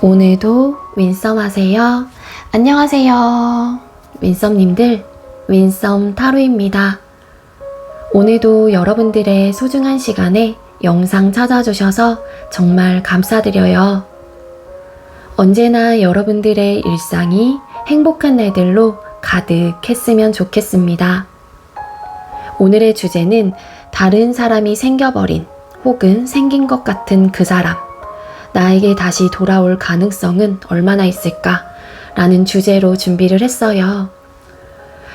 오늘도 윈썸 하세요. 안녕하세요. 윈썸님들, 윈썸 타로입니다. 오늘도 여러분들의 소중한 시간에 영상 찾아주셔서 정말 감사드려요. 언제나 여러분들의 일상이 행복한 날들로 가득했으면 좋겠습니다. 오늘의 주제는 다른 사람이 생겨버린 혹은 생긴 것 같은 그 사람, 나에게 다시 돌아올 가능성은 얼마나 있을까? 라는 주제로 준비를 했어요.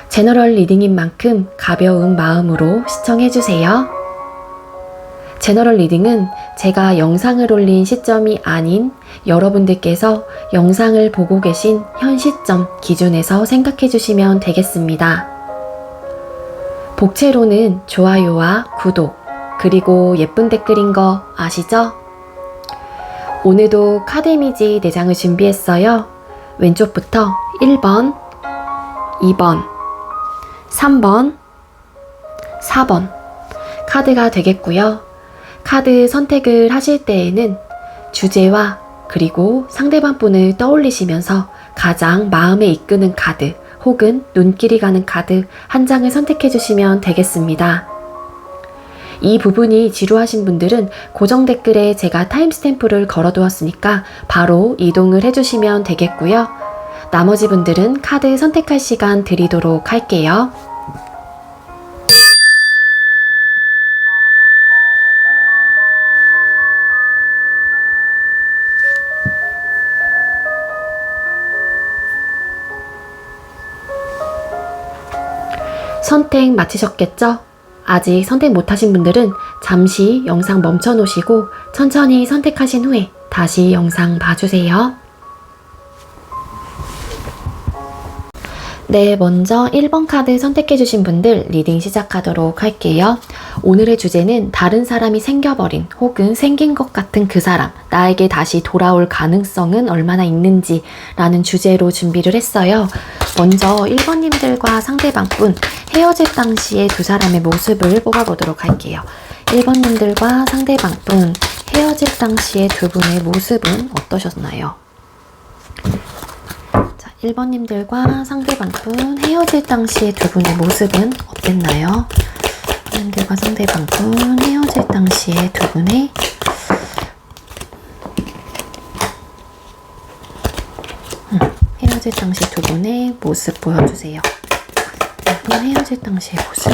제너럴 리딩인 만큼 가벼운 마음으로 시청해주세요. 제너럴 리딩은 제가 영상을 올린 시점이 아닌 여러분들께서 영상을 보고 계신 현 시점 기준에서 생각해주시면 되겠습니다. 복채로는 좋아요와 구독, 그리고 예쁜 댓글인 거 아시죠? 오늘도 카드 이미지 4장을 준비했어요. 왼쪽부터 1번, 2번, 3번, 4번 카드가 되겠고요. 카드 선택을 하실 때에는 주제와 그리고 상대방 분을 떠올리시면서 가장 마음에 이끄는 카드 혹은 눈길이 가는 카드 한 장을 선택해 주시면 되겠습니다. 이 부분이 지루하신 분들은 고정 댓글에 제가 타임스탬프를 걸어두었으니까 바로 이동을 해주시면 되겠고요. 나머지 분들은 카드 선택할 시간 드리도록 할게요. 선택 마치셨겠죠? 아직 선택 못하신 분들은 잠시 영상 멈춰 놓으시고 천천히 선택하신 후에 다시 영상 봐주세요. 네, 먼저 1번 카드 선택해주신 분들 리딩 시작하도록 할게요. 오늘의 주제는 다른 사람이 생겨버린 혹은 생긴 것 같은 그 사람, 나에게 다시 돌아올 가능성은 얼마나 있는지 라는 주제로 준비를 했어요. 먼저 1번님들과 상대방분 헤어질 당시의 두 사람의 모습을 뽑아보도록 할게요. 1번님들과 상대방분 헤어질 당시의 두 분의 모습은 어떠셨나요? 1번님들과 상대방분 헤어질 당시의 두 분의 모습은 어땠나요? 1번님들과 상대방분 헤어질 당시의 두 분의 헤어질 당시 두 분의 모습 보여주세요. 이분 헤어질 당시의 모습.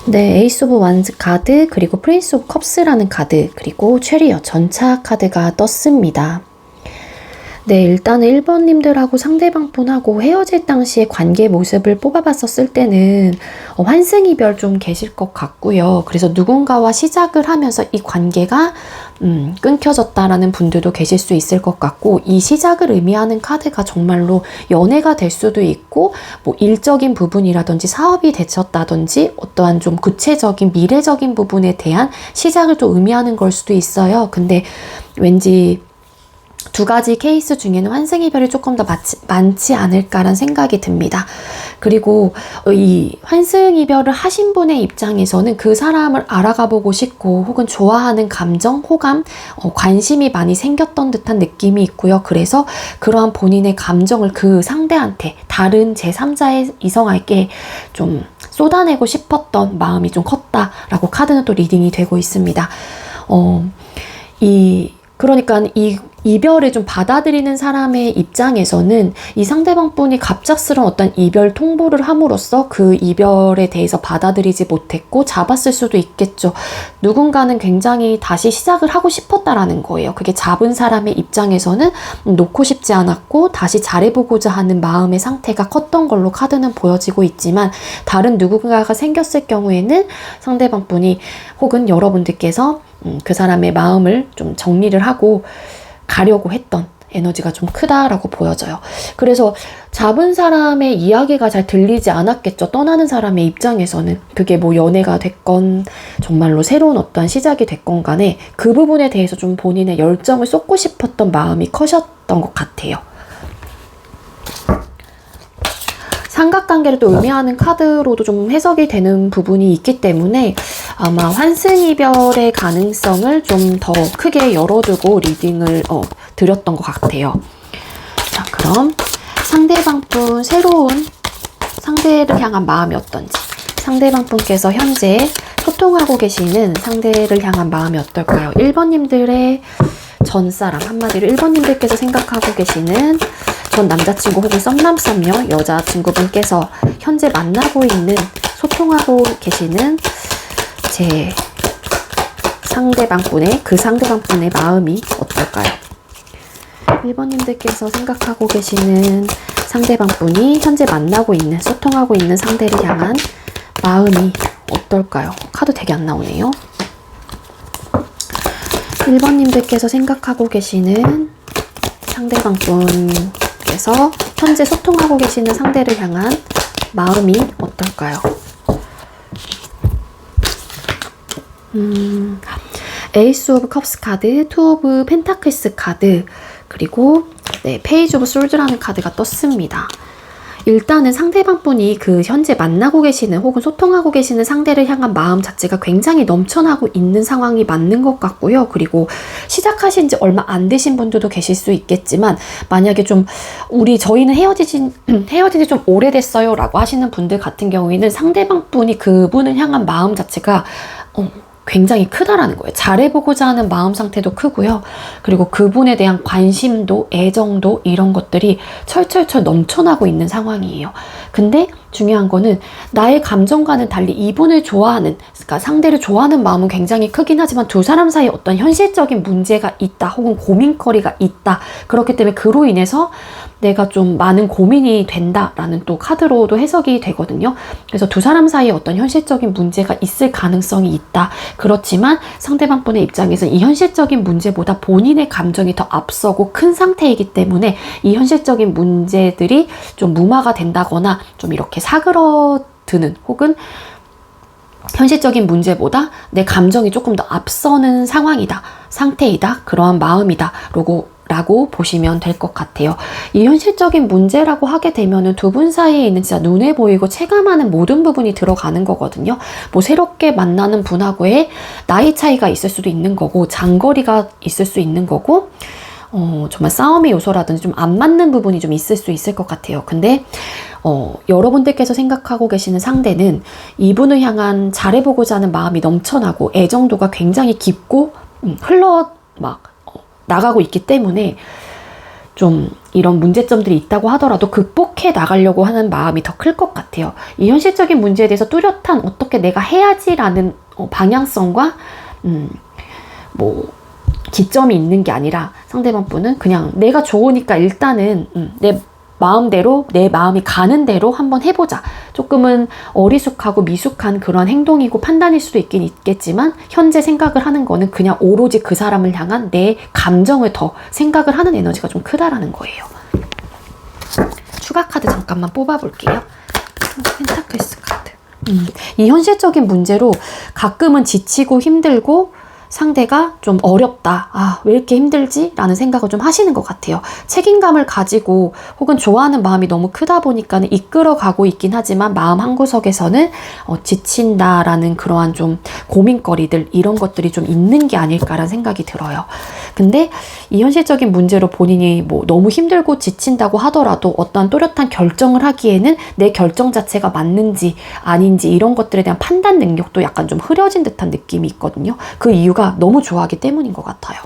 네, 에이스 오브 완즈 카드, 그리고 프린스 오브 컵스라는 카드, 그리고 체리엇 전차 카드가 떴습니다. 네, 일단은 1번님들하고 상대방 분하고 헤어질 당시의 관계 모습을 뽑아봤었을 때는 환승이별 좀 계실 것 같고요. 그래서 누군가와 시작을 하면서 이 관계가 끊겨졌다라는 분들도 계실 수 있을 것 같고, 이 시작을 의미하는 카드가 정말로 연애가 될 수도 있고, 뭐 일적인 부분이라든지 사업이 되셨다든지 어떠한 좀 구체적인 미래적인 부분에 대한 시작을 또 의미하는 걸 수도 있어요. 근데 왠지 두 가지 케이스 중에는 환승이별이 조금 더 많지 않을까라는 생각이 듭니다. 그리고 이 환승이별을 하신 분의 입장에서는 그 사람을 알아가 보고 싶고 혹은 좋아하는 감정, 호감, 관심이 많이 생겼던 듯한 느낌이 있고요. 그래서 그러한 본인의 감정을 그 상대한테 다른 제3자의 이성에게 좀 쏟아내고 싶었던 마음이 좀 컸다라고 카드는 또 리딩이 되고 있습니다. 그러니까 이 이별을 좀 받아들이는 사람의 입장에서는 이 상대방 분이 갑작스러운 어떤 이별 통보를 함으로써 그 이별에 대해서 받아들이지 못했고 잡았을 수도 있겠죠. 누군가는 굉장히 다시 시작을 하고 싶었다라는 거예요. 그게 잡은 사람의 입장에서는 놓고 싶지 않았고 다시 잘해보고자 하는 마음의 상태가 컸던 걸로 카드는 보여지고 있지만, 다른 누군가가 생겼을 경우에는 상대방 분이 혹은 여러분들께서 그 사람의 마음을 좀 정리를 하고 가려고 했던 에너지가 좀 크다라고 보여져요. 그래서 잡은 사람의 이야기가 잘 들리지 않았겠죠. 떠나는 사람의 입장에서는. 그게 뭐 연애가 됐건 정말로 새로운 어떤 시작이 됐건 간에 그 부분에 대해서 좀 본인의 열정을 쏟고 싶었던 마음이 커셨던 것 같아요. 삼각관계를 또 의미하는 카드로도 좀 해석이 되는 부분이 있기 때문에 아마 환승이별의 가능성을 좀 더 크게 열어두고 리딩을 드렸던 것 같아요. 자, 그럼 상대방 분 새로운 상대를 향한 마음이 어떤지, 상대방 분께서 현재 소통하고 계시는 상대를 향한 마음이 어떨까요? 1번님들의 전사람, 한마디로 1번님들께서 생각하고 계시는 전 남자친구 혹은 썸남 여자친구분께서 현재 만나고 있는, 소통하고 계시는 제 상대방분의, 그 상대방분의 마음이 어떨까요? 1번님들께서 생각하고 계시는 상대방분이 현재 만나고 있는, 소통하고 있는 상대를 향한 마음이 어떨까요? 카드 되게 안 나오네요. 1번님들께서 생각하고 계시는 상대방분께서 현재 소통하고 계시는 상대를 향한 마음이 어떨까요? 에이스 오브 컵스 카드, 투 오브 펜타클스 카드, 그리고 페이지 오브 솔드라는 카드가 떴습니다. 일단은 상대방분이 그 현재 만나고 계시는 혹은 소통하고 계시는 상대를 향한 마음 자체가 굉장히 넘쳐나고 있는 상황이 맞는 것 같고요. 그리고 시작하신 지 얼마 안 되신 분들도 계실 수 있겠지만, 만약에 좀 저희는 헤어진 지 좀 오래됐어요 라고 하시는 분들 같은 경우에는 상대방분이 그분을 향한 마음 자체가 굉장히 크다라는 거예요. 잘해보고자 하는 마음 상태도 크고요. 그리고 그분에 대한 관심도, 애정도, 이런 것들이 철철철 넘쳐나고 있는 상황이에요. 근데 중요한 거는 나의 감정과는 달리 이분을 좋아하는, 그러니까 상대를 좋아하는 마음은 굉장히 크긴 하지만 두 사람 사이에 어떤 현실적인 문제가 있다, 혹은 고민거리가 있다. 그렇기 때문에 그로 인해서 내가 좀 많은 고민이 된다라는 또 카드로도 해석이 되거든요. 그래서 두 사람 사이에 어떤 현실적인 문제가 있을 가능성이 있다. 그렇지만 상대방분의 입장에서는 이 현실적인 문제보다 본인의 감정이 더 앞서고 큰 상태이기 때문에 이 현실적인 문제들이 좀 무마가 된다거나 좀 이렇게 사그러드는, 혹은 현실적인 문제보다 내 감정이 조금 더 앞서는 상황이다, 상태이다, 그러한 마음이다 라고 보시면 될 것 같아요. 이 현실적인 문제라고 하게 되면은 두 분 사이에 있는 진짜 눈에 보이고 체감하는 모든 부분이 들어가는 거거든요. 뭐 새롭게 만나는 분하고의 나이 차이가 있을 수도 있는 거고, 장거리가 있을 수 있는 거고, 정말 싸움의 요소라든지 좀 안 맞는 부분이 좀 있을 수 있을 것 같아요. 근데 여러분들께서 생각하고 계시는 상대는 이분을 향한 잘해보고자 하는 마음이 넘쳐나고 애정도가 굉장히 깊고 나가고 있기 때문에 좀 이런 문제점들이 있다고 하더라도 극복해 나가려고 하는 마음이 더 클 것 같아요. 이 현실적인 문제에 대해서 뚜렷한 어떻게 내가 해야지라는 방향성과 기점이 있는 게 아니라, 상대방 분은 그냥 내가 좋으니까 일단은 내 마음대로, 내 마음이 가는 대로 한번 해보자. 조금은 어리숙하고 미숙한 그런 행동이고 판단일 수도 있긴 있겠지만, 현재 생각을 하는 거는 그냥 오로지 그 사람을 향한 내 감정을 더 생각을 하는 에너지가 좀 크다라는 거예요. 추가 카드 잠깐만 뽑아볼게요. 펜타클스 카드. 이 현실적인 문제로 가끔은 지치고 힘들고 상대가 좀 어렵다, 왜 이렇게 힘들지? 라는 생각을 좀 하시는 것 같아요. 책임감을 가지고 혹은 좋아하는 마음이 너무 크다 보니까 이끌어가고 있긴 하지만 마음 한구석에서는 지친다라는 그러한 좀 고민거리들, 이런 것들이 좀 있는 게 아닐까라는 생각이 들어요. 근데 이 현실적인 문제로 본인이 너무 힘들고 지친다고 하더라도 어떤 또렷한 결정을 하기에는 내 결정 자체가 맞는지 아닌지, 이런 것들에 대한 판단 능력도 약간 좀 흐려진 듯한 느낌이 있거든요. 그 이유가 너무 좋아하기 때문인 것 같아요.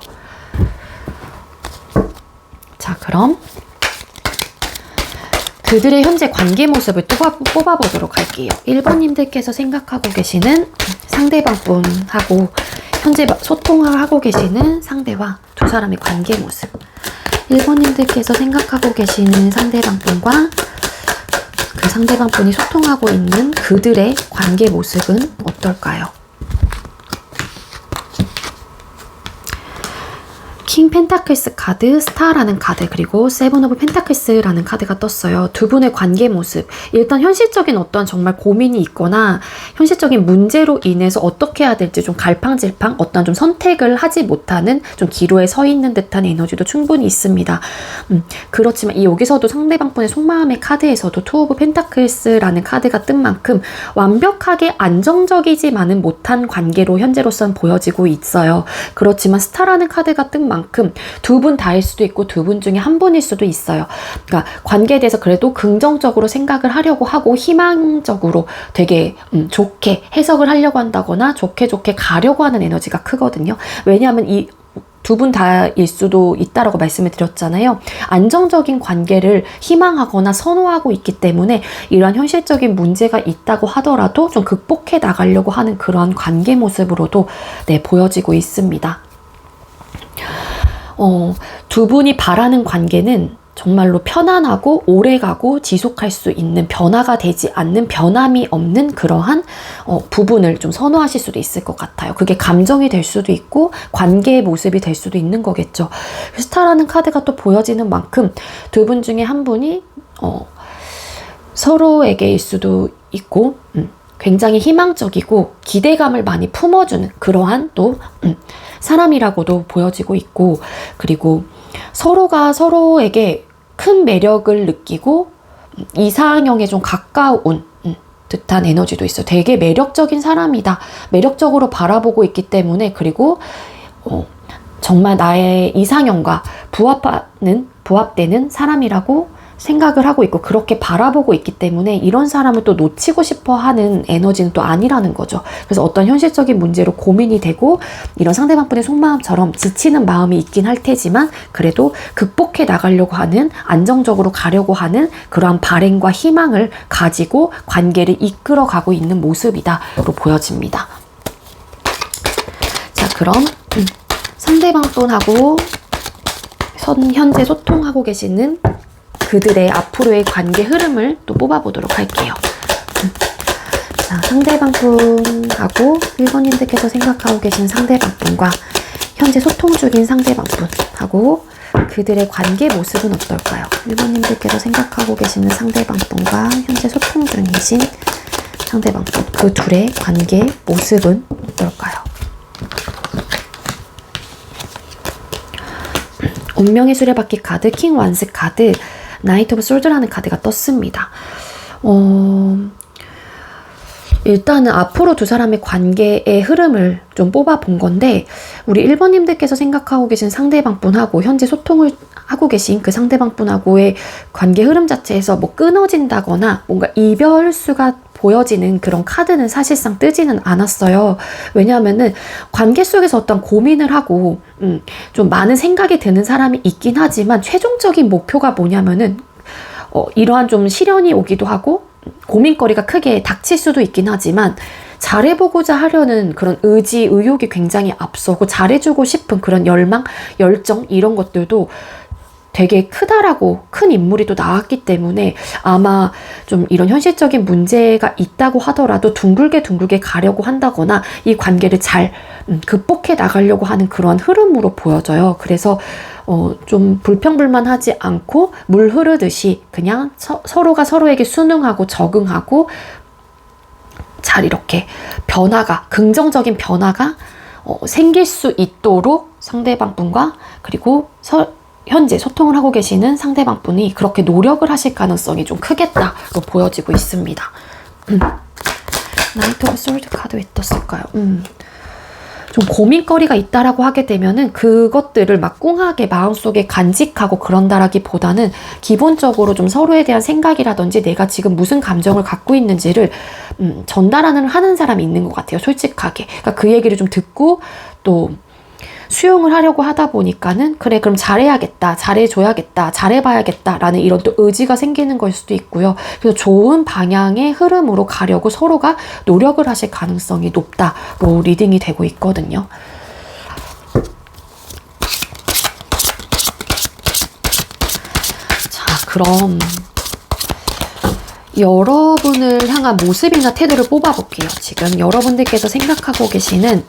자, 그럼 그들의 현재 관계 모습을 뽑아보도록 할게요. 1번님들께서 생각하고 계시는 상대방분하고 현재 소통을 하고 계시는 상대와 두 사람의 관계 모습. 1번님들께서 생각하고 계시는 상대방분과 그 상대방분이 소통하고 있는 그들의 관계 모습은 어떨까요? 킹 펜타클스 카드, 스타라는 카드, 그리고 세븐 오브 펜타클스라는 카드가 떴어요. 두 분의 관계 모습. 일단 현실적인 어떤 정말 고민이 있거나 현실적인 문제로 인해서 어떻게 해야 될지 좀 갈팡질팡, 어떤 좀 선택을 하지 못하는 좀 기로에 서 있는 듯한 에너지도 충분히 있습니다. 그렇지만 여기서도 상대방분의 속마음의 카드에서도 투 오브 펜타클스라는 카드가 뜬 만큼 완벽하게 안정적이지만은 못한 관계로 현재로서는 보여지고 있어요. 그렇지만 스타라는 카드가 뜬 만큼 두 분 다일 수도 있고 두 분 중에 한 분일 수도 있어요. 그러니까 관계에 대해서 그래도 긍정적으로 생각을 하려고 하고 희망적으로 되게 좋게 해석을 하려고 한다거나 좋게 가려고 하는 에너지가 크거든요. 왜냐하면 이 두 분 다일 수도 있다라고 말씀을 드렸잖아요. 안정적인 관계를 희망하거나 선호하고 있기 때문에 이러한 현실적인 문제가 있다고 하더라도 좀 극복해 나가려고 하는 그런 관계 모습으로도 보여지고 있습니다. 두 분이 바라는 관계는 정말로 편안하고 오래가고 지속할 수 있는, 변화가 되지 않는, 변함이 없는 그러한 부분을 좀 선호하실 수도 있을 것 같아요. 그게 감정이 될 수도 있고 관계의 모습이 될 수도 있는 거겠죠. 스타라는 카드가 또 보여지는 만큼 두 분 중에 한 분이 서로에게일 수도 있고 굉장히 희망적이고 기대감을 많이 품어주는 그러한 또 사람이라고도 보여지고 있고, 그리고 서로가 서로에게 큰 매력을 느끼고 이상형에 좀 가까운 듯한 에너지도 있어요. 되게 매력적인 사람이다. 매력적으로 바라보고 있기 때문에, 그리고 정말 나의 이상형과 부합되는 사람이라고 생각을 하고 있고 그렇게 바라보고 있기 때문에 이런 사람을 또 놓치고 싶어 하는 에너지는 또 아니라는 거죠. 그래서 어떤 현실적인 문제로 고민이 되고 이런 상대방분의 속마음처럼 지치는 마음이 있긴 할 테지만 그래도 극복해 나가려고 하는, 안정적으로 가려고 하는 그러한 바램과 희망을 가지고 관계를 이끌어가고 있는 모습이다로 보여집니다. 자, 그럼 상대방분하고 현재 소통하고 계시는 그들의 앞으로의 관계 흐름을 또 뽑아보도록 할게요. 자, 상대방분하고 1번님들께서 생각하고 계신 상대방분과 현재 소통 중인 상대방분하고 그들의 관계 모습은 어떨까요? 1번님들께서 생각하고 계시는 상대방분과 현재 소통 중이신 상대방분, 그 둘의 관계 모습은 어떨까요? 운명의 수레바퀴 카드, 킹 완스 카드, 나이트 오브 솔드라는 카드가 떴습니다. 일단은 앞으로 두 사람의 관계의 흐름을 좀 뽑아본 건데, 우리 1번님들께서 생각하고 계신 상대방분하고 현재 소통을 하고 계신 그 상대방분하고의 관계 흐름 자체에서 뭐 끊어진다거나 뭔가 이별수가 보여지는 그런 카드는 사실상 뜨지는 않았어요. 왜냐하면은 관계 속에서 어떤 고민을 하고 좀 많은 생각이 드는 사람이 있긴 하지만 최종적인 목표가 뭐냐면은 이러한 좀 시련이 오기도 하고 고민거리가 크게 닥칠 수도 있긴 하지만 잘해보고자 하려는 그런 의지, 의욕이 굉장히 앞서고 잘해주고 싶은 그런 열망, 열정 이런 것들도 되게 크다라고, 큰 인물이 또 나왔기 때문에 아마 좀 이런 현실적인 문제가 있다고 하더라도 둥글게 가려고 한다거나 이 관계를 잘 극복해 나가려고 하는 그런 흐름으로 보여져요. 그래서 좀 불평불만하지 않고 물 흐르듯이 그냥 서로가 서로에게 순응하고 적응하고 잘 이렇게 긍정적인 변화가 생길 수 있도록 상대방분과 그리고 현재 소통을 하고 계시는 상대방분이 그렇게 노력을 하실 가능성이 좀 크겠다로 보여지고 있습니다. 나이트 오브 솔드 카드 왜 떴을까요? 좀 고민거리가 있다라고 하게 되면은 그것들을 막 꽁하게 마음속에 간직하고 그런다라기보다는 기본적으로 좀 서로에 대한 생각이라든지 내가 지금 무슨 감정을 갖고 있는지를 하는 사람이 있는 것 같아요. 솔직하게. 그러니까 그 얘기를 좀 듣고 또 수용을 하려고 하다 보니까는 그래 그럼 잘해야겠다, 잘해줘야겠다, 잘해봐야겠다 라는 이런 또 의지가 생기는 걸 수도 있고요. 그래서 좋은 방향의 흐름으로 가려고 서로가 노력을 하실 가능성이 높다로 리딩이 되고 있거든요. 자, 그럼 여러분을 향한 모습이나 태도를 뽑아볼게요. 지금 여러분들께서 생각하고 계시는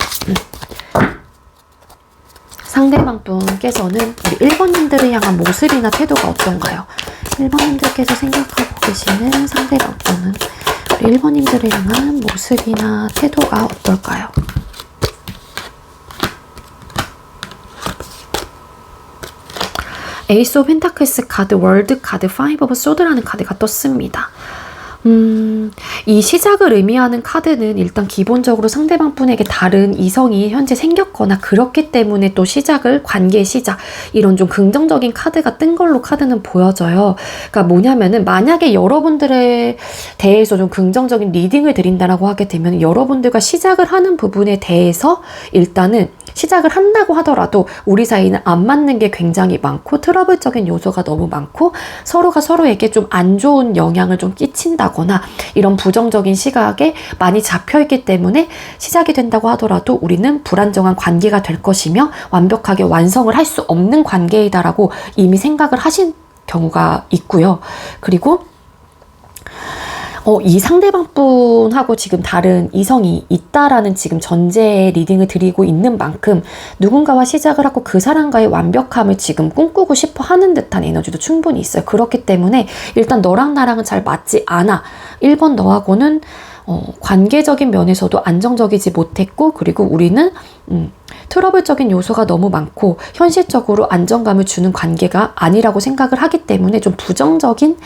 상대방 분께서는 우리 1번님들을 향한 모습이나 태도가 어떤가요? 1번님들께서 생각하고 계시는 상대방 분은 우리 1번님들을 향한 모습이나 태도가 어떨까요? 에이스 오브 펜타클스 카드, 월드 카드, 파이브 오브 소드라는 카드가 떴습니다. 이 시작을 의미하는 카드는 일단 기본적으로 상대방 분에게 다른 이성이 현재 생겼거나 그렇기 때문에 또 시작을, 관계의 시작, 이런 좀 긍정적인 카드가 뜬 걸로 카드는 보여져요. 그러니까 뭐냐면은 만약에 여러분들에 대해서 좀 긍정적인 리딩을 드린다라고 하게 되면 여러분들과 시작을 하는 부분에 대해서 일단은 시작을 한다고 하더라도 우리 사이는 안 맞는 게 굉장히 많고 트러블적인 요소가 너무 많고 서로가 서로에게 좀 안 좋은 영향을 좀 끼친다거나 이런 부정적인 시각에 많이 잡혀있기 때문에 시작이 된다고 하더라도 우리는 불안정한 관계가 될 것이며 완벽하게 완성을 할 수 없는 관계이다라고 이미 생각을 하신 경우가 있고요. 그리고 이 상대방 분하고 지금 다른 이성이 있다라는 지금 전제의 리딩을 드리고 있는 만큼 누군가와 시작을 하고 그 사람과의 완벽함을 지금 꿈꾸고 싶어 하는 듯한 에너지도 충분히 있어요. 그렇기 때문에 일단 너랑 나랑은 잘 맞지 않아. 1번 너하고는 관계적인 면에서도 안정적이지 못했고, 그리고 우리는 트러블적인 요소가 너무 많고 현실적으로 안정감을 주는 관계가 아니라고 생각을 하기 때문에 좀 부정적인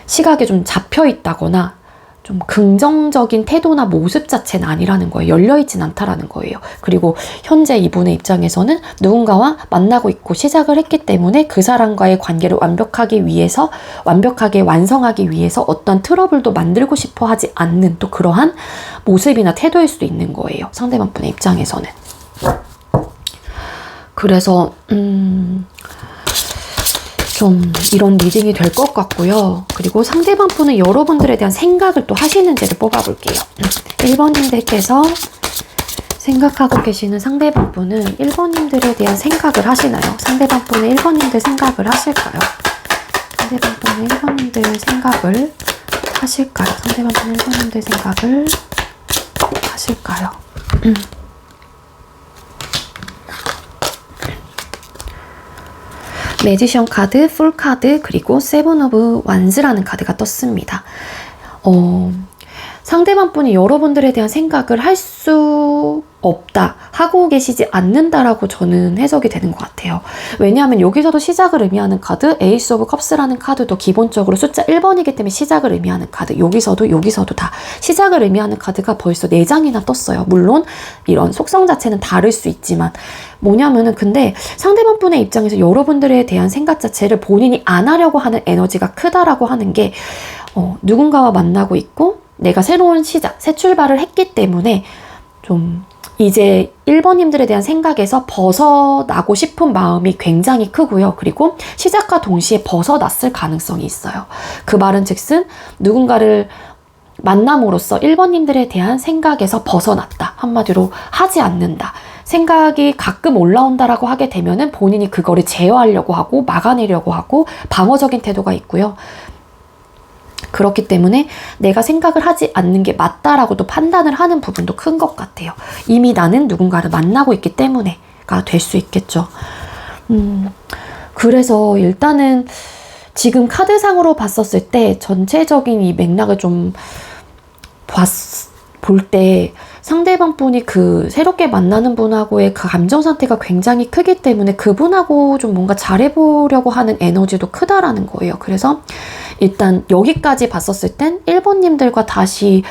시각에 좀 잡혀 있다거나 좀 긍정적인 태도나 모습 자체는 아니라는 거예요. 열려있진 않다라는 거예요. 그리고 현재 이분의 입장에서는 누군가와 만나고 있고 시작을 했기 때문에 그 사람과의 관계를 완벽하게 완성하기 위해서 어떤 트러블도 만들고 싶어 하지 않는 또 그러한 모습이나 태도일 수도 있는 거예요. 상대방 분의 입장에서는. 그래서 좀 이런 리딩이 될 것 같고요. 그리고 상대방 분은 여러분들에 대한 생각을 또 하시는지를 뽑아볼게요. 1번님들께서 생각하고 계시는 상대방 분은 1번님들에 대한 생각을 하시나요? 상대방 분은 1번님들 생각을 하실까요? 상대방 분은 1번님들 생각을 하실까요? 상대방 분은 1번님들 생각을 하실까요? 매지션 카드, 풀 카드, 그리고 세븐 오브 완즈라는 카드가 떴습니다. 상대방 분이 여러분들에 대한 생각을 할 수 없다, 하고 계시지 않는다라고 저는 해석이 되는 것 같아요. 왜냐하면 여기서도 시작을 의미하는 카드, 에이스 오브 컵스라는 카드도 기본적으로 숫자 1번이기 때문에 시작을 의미하는 카드, 여기서도 다 시작을 의미하는 카드가 벌써 4장이나 떴어요. 물론 이런 속성 자체는 다를 수 있지만 뭐냐면은 근데 상대방 분의 입장에서 여러분들에 대한 생각 자체를 본인이 안 하려고 하는 에너지가 크다라고 하는 게 누군가와 만나고 있고 내가 새로운 시작, 새 출발을 했기 때문에 좀 이제 1번님들에 대한 생각에서 벗어나고 싶은 마음이 굉장히 크고요. 그리고 시작과 동시에 벗어났을 가능성이 있어요. 그 말은 즉슨 누군가를 만남으로써 1번님들에 대한 생각에서 벗어났다. 한마디로 하지 않는다. 생각이 가끔 올라온다라고 하게 되면은 본인이 그거를 제어하려고 하고 막아내려고 하고 방어적인 태도가 있고요. 그렇기 때문에 내가 생각을 하지 않는 게 맞다라고도 판단을 하는 부분도 큰 것 같아요. 이미 나는 누군가를 만나고 있기 때문에가 될 수 있겠죠. 그래서 일단은 지금 카드상으로 봤었을 때 전체적인 이 맥락을 좀 볼 때 상대방 분이 그 새롭게 만나는 분하고의 그 감정 상태가 굉장히 크기 때문에 그분하고 좀 뭔가 잘해보려고 하는 에너지도 크다라는 거예요. 그래서 일단 여기까지 봤었을 땐 1번님들과 다시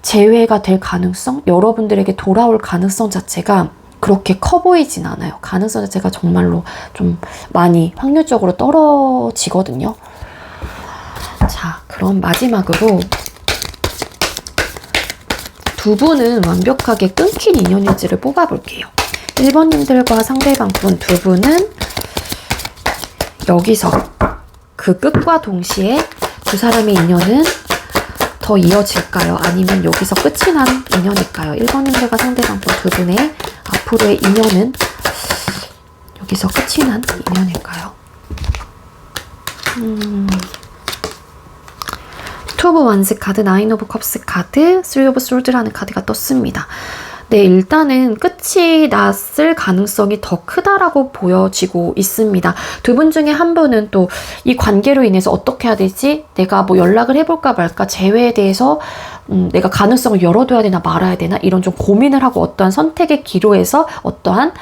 재회가 될 가능성, 여러분들에게 돌아올 가능성 자체가 그렇게 커 보이진 않아요. 가능성 자체가 정말로 좀 많이 확률적으로 떨어지거든요. 자, 그럼 마지막으로 두 분은 완벽하게 끊긴 인연일지를 뽑아볼게요. 1번님들과 상대방 분 두 분은 여기서 그 끝과 동시에 두 사람의 인연은 더 이어질까요? 아니면 여기서 끝이 난 인연일까요? 1번님들과 상대방 분 두 분의 앞으로의 인연은 여기서 끝이 난 인연일까요? 투 오브 완즈 카드, 나인 오브 컵스 카드, 쓰리 오브 솔드라는 카드가 떴습니다. 네, 일단은 끝이 났을 가능성이 더 크다라고 보여지고 있습니다. 두 분 중에 한 분은 또 이 관계로 인해서 어떻게 해야 되지? 내가 뭐 연락을 해볼까 말까 재회에 대해서 내가 가능성을 열어둬야 되나 말아야 되나 이런 좀 고민을 하고 어떠한 선택의 기로에서 어떠한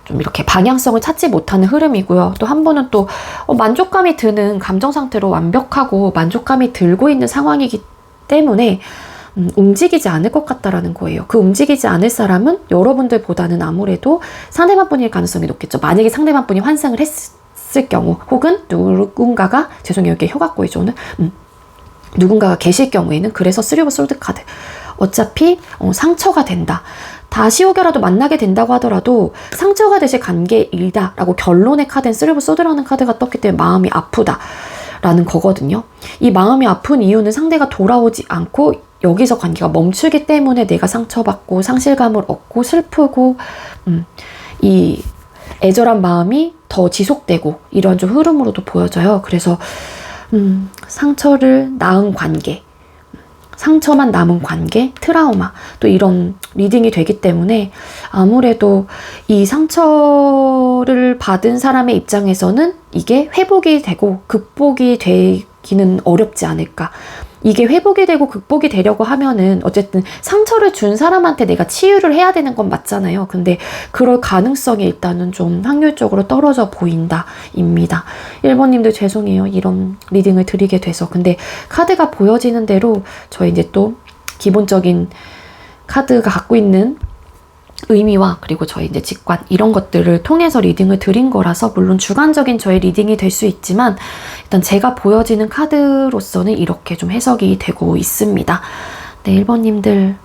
좀 이렇게 방향성을 찾지 못하는 흐름이고요. 또 한 분은 또 만족감이 드는 감정 상태로 완벽하고 만족감이 들고 있는 상황이기 때문에 움직이지 않을 것 같다라는 거예요. 그 움직이지 않을 사람은 여러분들보다는 아무래도 상대방분일 가능성이 높겠죠. 만약에 상대방분이 환승을 했을 경우 혹은 누군가가 죄송해요. 이렇게 혀가 꼬이죠 오늘. 누군가가 계실 경우에는 그래서 3 오브 솔드 카드 어차피 상처가 된다. 다시 혹여라도 만나게 된다고 하더라도 상처가 되실 관계이다 라고 결론의 카드는 3 오브 소드라는 카드가 떴기 때문에 마음이 아프다 라는 거거든요. 이 마음이 아픈 이유는 상대가 돌아오지 않고 여기서 관계가 멈추기 때문에 내가 상처받고 상실감을 얻고 슬프고 이 애절한 마음이 더 지속되고 이런 좀 흐름으로도 보여져요. 그래서 상처를 낳은 관계, 상처만 남은 관계, 트라우마 또 이런 리딩이 되기 때문에 아무래도 이 상처를 받은 사람의 입장에서는 이게 회복이 되고 극복이 되기는 어렵지 않을까. 이게 회복이 되고 극복이 되려고 하면은 어쨌든 상처를 준 사람한테 내가 치유를 해야 되는 건 맞잖아요. 근데 그럴 가능성이 일단은 좀 확률적으로 떨어져 보인다 입니다. 1번님들 죄송해요. 이런 리딩을 드리게 돼서. 근데 카드가 보여지는 대로 저희 이제 또 기본적인 카드가 갖고 있는 의미와 그리고 저희 이제 직관 이런 것들을 통해서 리딩을 드린 거라서 물론 주관적인 저의 리딩이 될 수 있지만 일단 제가 보여지는 카드로서는 이렇게 좀 해석이 되고 있습니다. 네, 1번님들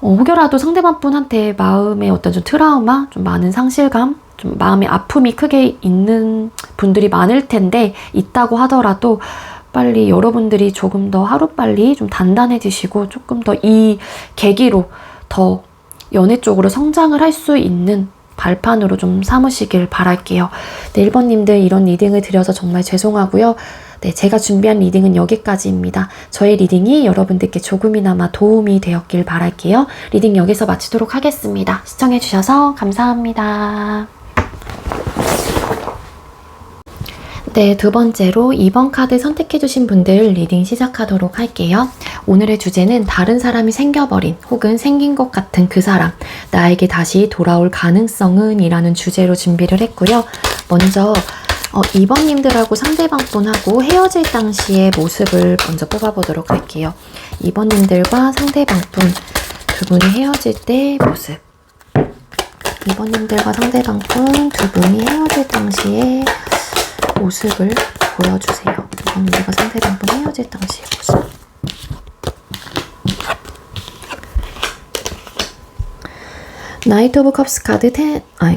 혹여라도 상대방 분한테 마음에 어떤 좀 트라우마, 좀 많은 상실감, 좀 마음의 아픔이 크게 있는 분들이 많을 텐데 있다고 하더라도 빨리 여러분들이 조금 더 하루빨리 좀 단단해지시고 조금 더 이 계기로 더 연애 쪽으로 성장을 할 수 있는 발판으로 좀 삼으시길 바랄게요. 네, 1번님들 이런 리딩을 드려서 정말 죄송하고요. 네, 제가 준비한 리딩은 여기까지입니다. 저의 리딩이 여러분들께 조금이나마 도움이 되었길 바랄게요. 리딩 여기서 마치도록 하겠습니다. 시청해주셔서 감사합니다. 네, 두 번째로 2번 카드 선택해주신 분들 리딩 시작하도록 할게요. 오늘의 주제는 다른 사람이 생겨버린 혹은 생긴 것 같은 그 사람, 나에게 다시 돌아올 가능성은 이라는 주제로 준비를 했고요. 먼저 2번님들하고 상대방분하고 헤어질 당시의 모습을 먼저 뽑아보도록 할게요. 2번님들과 상대방분 두 분이 헤어질 때 모습. 2번님들과 상대방분 두 분이 헤어질 당시의 모습을 보여주세요. 2번님들과 상대방분 헤어질 당시의 모습. 나이트 오브 컵스 카드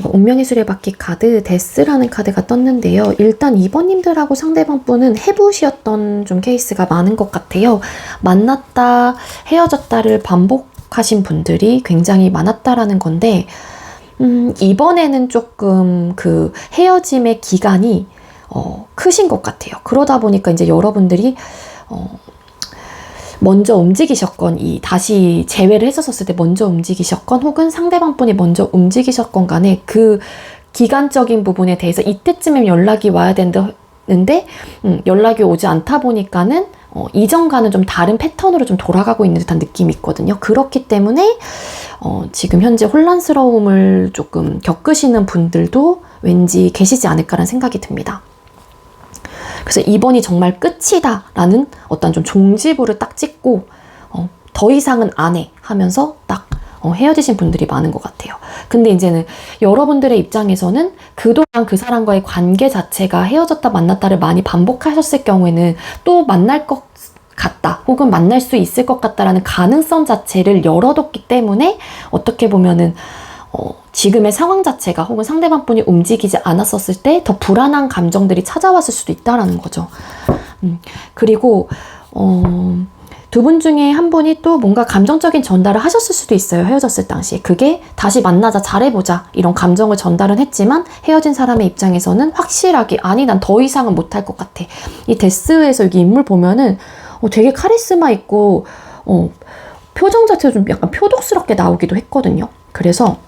운명의 수레바퀴 카드 데스라는 카드가 떴는데요. 일단 2번님들하고 상대방분은 해부시였던 좀 케이스가 많은 것 같아요. 만났다 헤어졌다를 반복하신 분들이 굉장히 많았다라는 건데 이번에는 조금 그 헤어짐의 기간이 크신 것 같아요. 그러다 보니까 이제 여러분들이 먼저 움직이셨건 다시 재회를 했었을 때 먼저 움직이셨건 혹은 상대방 분이 먼저 움직이셨건 간에 그 기간적인 부분에 대해서 이때쯤에 연락이 와야 되는데 연락이 오지 않다 보니까는 이전과는 좀 다른 패턴으로 좀 돌아가고 있는 듯한 느낌이 있거든요. 그렇기 때문에 지금 현재 혼란스러움을 조금 겪으시는 분들도 왠지 계시지 않을까라는 생각이 듭니다. 그래서 이번이 정말 끝이다 라는 어떤 좀 종지부를 딱 찍고 더 이상은 안 해 하면서 딱 헤어지신 분들이 많은 것 같아요. 근데 이제는 여러분들의 입장에서는 그동안 그 사람과의 관계 자체가 헤어졌다 만났다를 많이 반복하셨을 경우에는 또 만날 것 같다 혹은 만날 수 있을 것 같다라는 가능성 자체를 열어뒀기 때문에 어떻게 보면은 지금의 상황 자체가 혹은 상대방 분이 움직이지 않았었을 때 더 불안한 감정들이 찾아왔을 수도 있다라는 거죠. 그리고 두 분 중에 한 분이 또 뭔가 감정적인 전달을 하셨을 수도 있어요. 헤어졌을 당시에. 그게 다시 만나자 잘해보자 이런 감정을 전달은 했지만 헤어진 사람의 입장에서는 확실하게 아니 난 더 이상은 못할 것 같아. 이 데스에서 여기 인물 보면은 되게 카리스마 있고 표정 자체도 좀 약간 표독스럽게 나오기도 했거든요. 그래서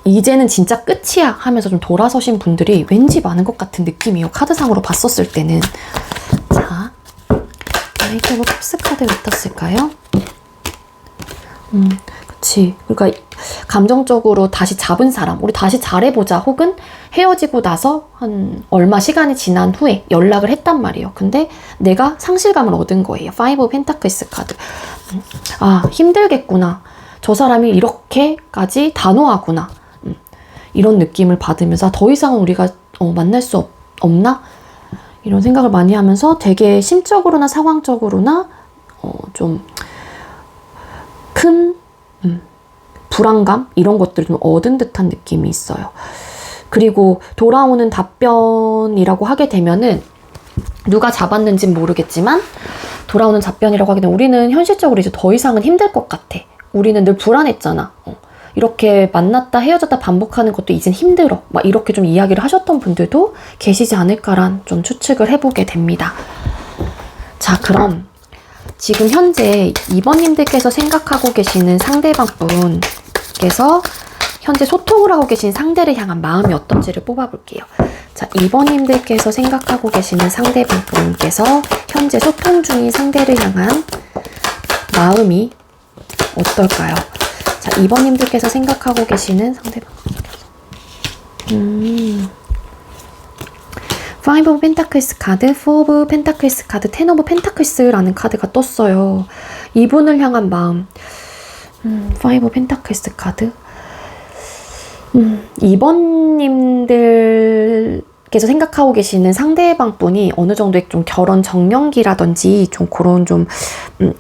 이제는 진짜 끝이야 하면서 좀 돌아서신 분들이 왠지 많은 것 같은 느낌이에요. 카드상으로 봤었을 때는. 자, 나이트 오브 컵스 카드 왜 떴을까요? 그치. 그러니까 감정적으로 다시 잡은 사람, 우리 다시 잘해보자, 혹은 헤어지고 나서 한 얼마 시간이 지난 후에 연락을 했단 말이에요. 근데 내가 상실감을 얻은 거예요. 파이브 오브 펜타클스 카드. 아, 힘들겠구나. 저 사람이 이렇게까지 단호하구나. 이런 느낌을 받으면서 더 이상은 우리가 만날 수 없나? 이런 생각을 많이 하면서 되게 심적으로나 상황적으로나 좀 큰 불안감? 이런 것들을 좀 얻은 듯한 느낌이 있어요. 그리고 돌아오는 답변이라고 하게 되면은 누가 잡았는지는 모르겠지만 돌아오는 답변이라고 하게 되면 우리는 현실적으로 이제 더 이상은 힘들 것 같아. 우리는 늘 불안했잖아. 이렇게 만났다 헤어졌다 반복하는 것도 이젠 힘들어. 막 이렇게 좀 이야기를 하셨던 분들도 계시지 않을까란 좀 추측을 해보게 됩니다. 자, 그럼 지금 현재 2번님들께서 생각하고 계시는 상대방 분께서 현재 소통을 하고 계신 상대를 향한 마음이 어떤지를 뽑아볼게요. 자, 2번님들께서 생각하고 계시는 상대방 분께서 현재 소통 중인 상대를 향한 마음이 어떨까요? 자, 2번님들께서 생각하고 계시는 상대방 분께서 파이브 오브 펜타클스 카드, 포 오브 펜타클스 카드, 텐 오브 펜타클스라는 카드가 떴어요. 이분을 향한 마음. 파이브 오브 펜타클스 카드. 2번님들께서 생각하고 계시는 상대방 분이 어느 정도의 좀 결혼 정년기라든지 좀 그런 좀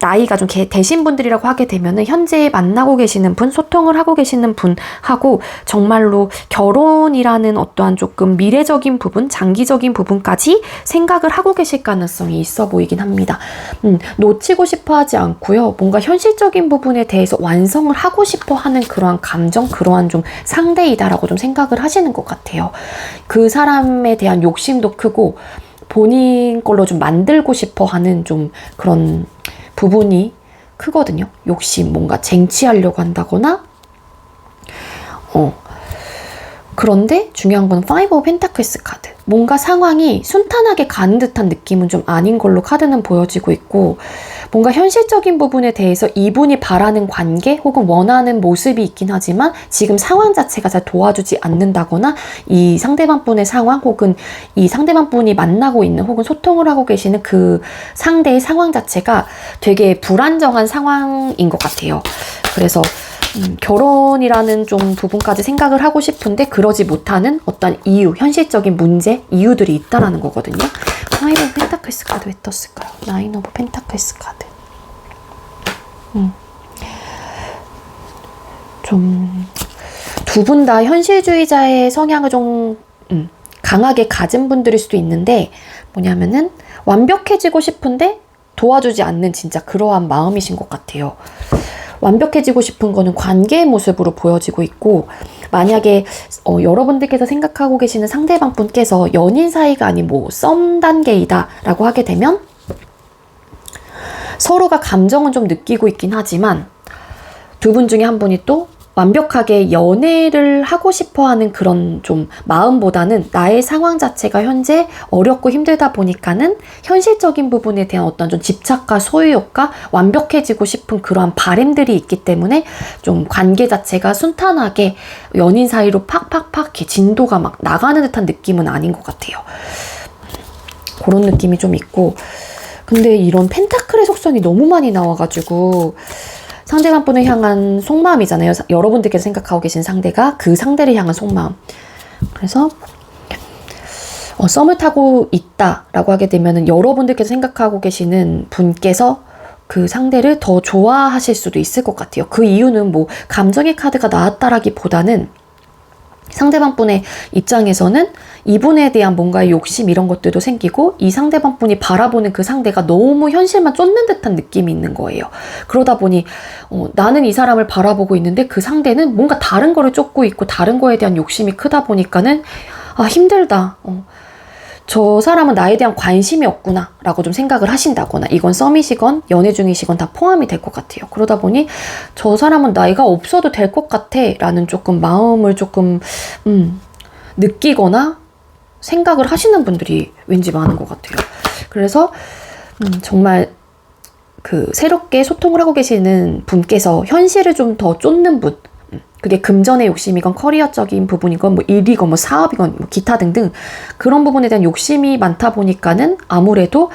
나이가 좀 되신 분들이라고 하게 되면은 현재 만나고 계시는 분, 소통을 하고 계시는 분하고 정말로 결혼이라는 어떠한 조금 미래적인 부분, 장기적인 부분까지 생각을 하고 계실 가능성이 있어 보이긴 합니다. 놓치고 싶어 하지 않고요. 뭔가 현실적인 부분에 대해서 완성을 하고 싶어 하는 그러한 감정, 그러한 좀 상대이다라고 좀 생각을 하시는 것 같아요. 그 사람에 대한 욕심도 크고 본인 걸로 좀 만들고 싶어 하는 좀 그런 부분이 크거든요. 욕심, 뭔가 쟁취하려고 한다거나 그런데 중요한 건 파이브 오브 펜타클스 카드. 뭔가 상황이 순탄하게 가는 듯한 느낌은 좀 아닌 걸로 카드는 보여지고 있고 뭔가 현실적인 부분에 대해서 이분이 바라는 관계 혹은 원하는 모습이 있긴 하지만 지금 상황 자체가 잘 도와주지 않는다거나 이 상대방 분의 상황 혹은 이 상대방 분이 만나고 있는 혹은 소통을 하고 계시는 그 상대의 상황 자체가 되게 불안정한 상황인 것 같아요. 그래서 결혼이라는 좀 부분까지 생각을 하고 싶은데 그러지 못하는 어떤 이유, 현실적인 문제, 이유들이 있다라는 거거든요. 나인 오브 펜타클스 카드 왜 떴을까요? 나인 오브 펜타클스 카드. 좀 두 분 다 현실주의자의 성향을 좀 강하게 가진 분들일 수도 있는데 뭐냐면은 완벽해지고 싶은데 도와주지 않는 진짜 그러한 마음이신 것 같아요. 완벽해지고 싶은 거는 관계의 모습으로 보여지고 있고 만약에 여러분들께서 생각하고 계시는 상대방 분께서 연인 사이가 아닌 뭐 썸 단계이다 라고 하게 되면 서로가 감정은 좀 느끼고 있긴 하지만 두 분 중에 한 분이 또 완벽하게 연애를 하고 싶어하는 그런 좀 마음보다는 나의 상황 자체가 현재 어렵고 힘들다 보니까는 현실적인 부분에 대한 어떤 좀 집착과 소유욕과 완벽해지고 싶은 그러한 바램들이 있기 때문에 좀 관계 자체가 순탄하게 연인 사이로 팍팍팍 이렇게 진도가 막 나가는 듯한 느낌은 아닌 것 같아요. 그런 느낌이 좀 있고 근데 이런 펜타클의 속성이 너무 많이 나와가지고 상대방 분을 향한 속마음이잖아요. 여러분들께서 생각하고 계신 상대가 그 상대를 향한 속마음. 그래서 썸을 타고 있다라고 하게 되면은 여러분들께서 생각하고 계시는 분께서 그 상대를 더 좋아하실 수도 있을 것 같아요. 그 이유는 뭐 감정의 카드가 나왔다라기보다는 상대방 분의 입장에서는 이분에 대한 뭔가의 욕심 이런 것들도 생기고 이 상대방 분이 바라보는 그 상대가 너무 현실만 쫓는 듯한 느낌이 있는 거예요. 그러다 보니 나는 이 사람을 바라보고 있는데 그 상대는 뭔가 다른 거를 쫓고 있고 다른 거에 대한 욕심이 크다 보니까는 아 힘들다. 저 사람은 나에 대한 관심이 없구나 라고 좀 생각을 하신다거나, 이건 썸이시건 연애 중이시건 다 포함이 될 것 같아요. 그러다 보니 저 사람은 나이가 없어도 될 것 같아 라는 조금 마음을 조금 느끼거나 생각을 하시는 분들이 왠지 많은 것 같아요. 그래서 정말 그 새롭게 소통을 하고 계시는 분께서 현실을 좀 더 쫓는 분, 그게 금전의 욕심이건 커리어적인 부분이건 뭐 일이건 뭐 사업이건 뭐 기타 등등 그런 부분에 대한 욕심이 많다 보니까는 아무래도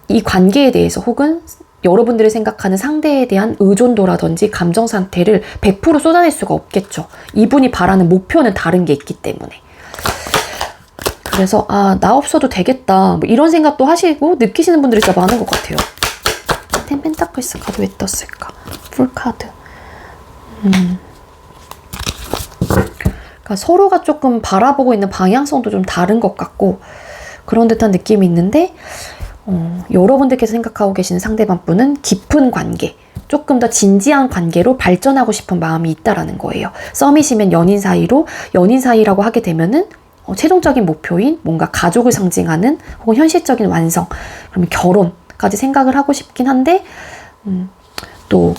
이 관계에 대해서 혹은 여러분들이 생각하는 상대에 대한 의존도라든지 감정 상태를 100% 쏟아낼 수가 없겠죠. 이분이 바라는 목표는 다른 게 있기 때문에. 그래서 나 없어도 되겠다 뭐 이런 생각도 하시고 느끼시는 분들이 진짜 많은 것 같아요. 텐 펜타클스 카드 왜 떴을까? 풀 카드. 그러니까 서로가 조금 바라보고 있는 방향성도 좀 다른 것 같고 그런 듯한 느낌이 있는데, 여러분들께서 생각하고 계시는 상대방분은 깊은 관계, 조금 더 진지한 관계로 발전하고 싶은 마음이 있다라는 거예요. 썸이시면 연인 사이로, 연인 사이라고 하게 되면은 최종적인 목표인 뭔가 가족을 상징하는 혹은 현실적인 완성, 그러면 결혼까지 생각을 하고 싶긴 한데 또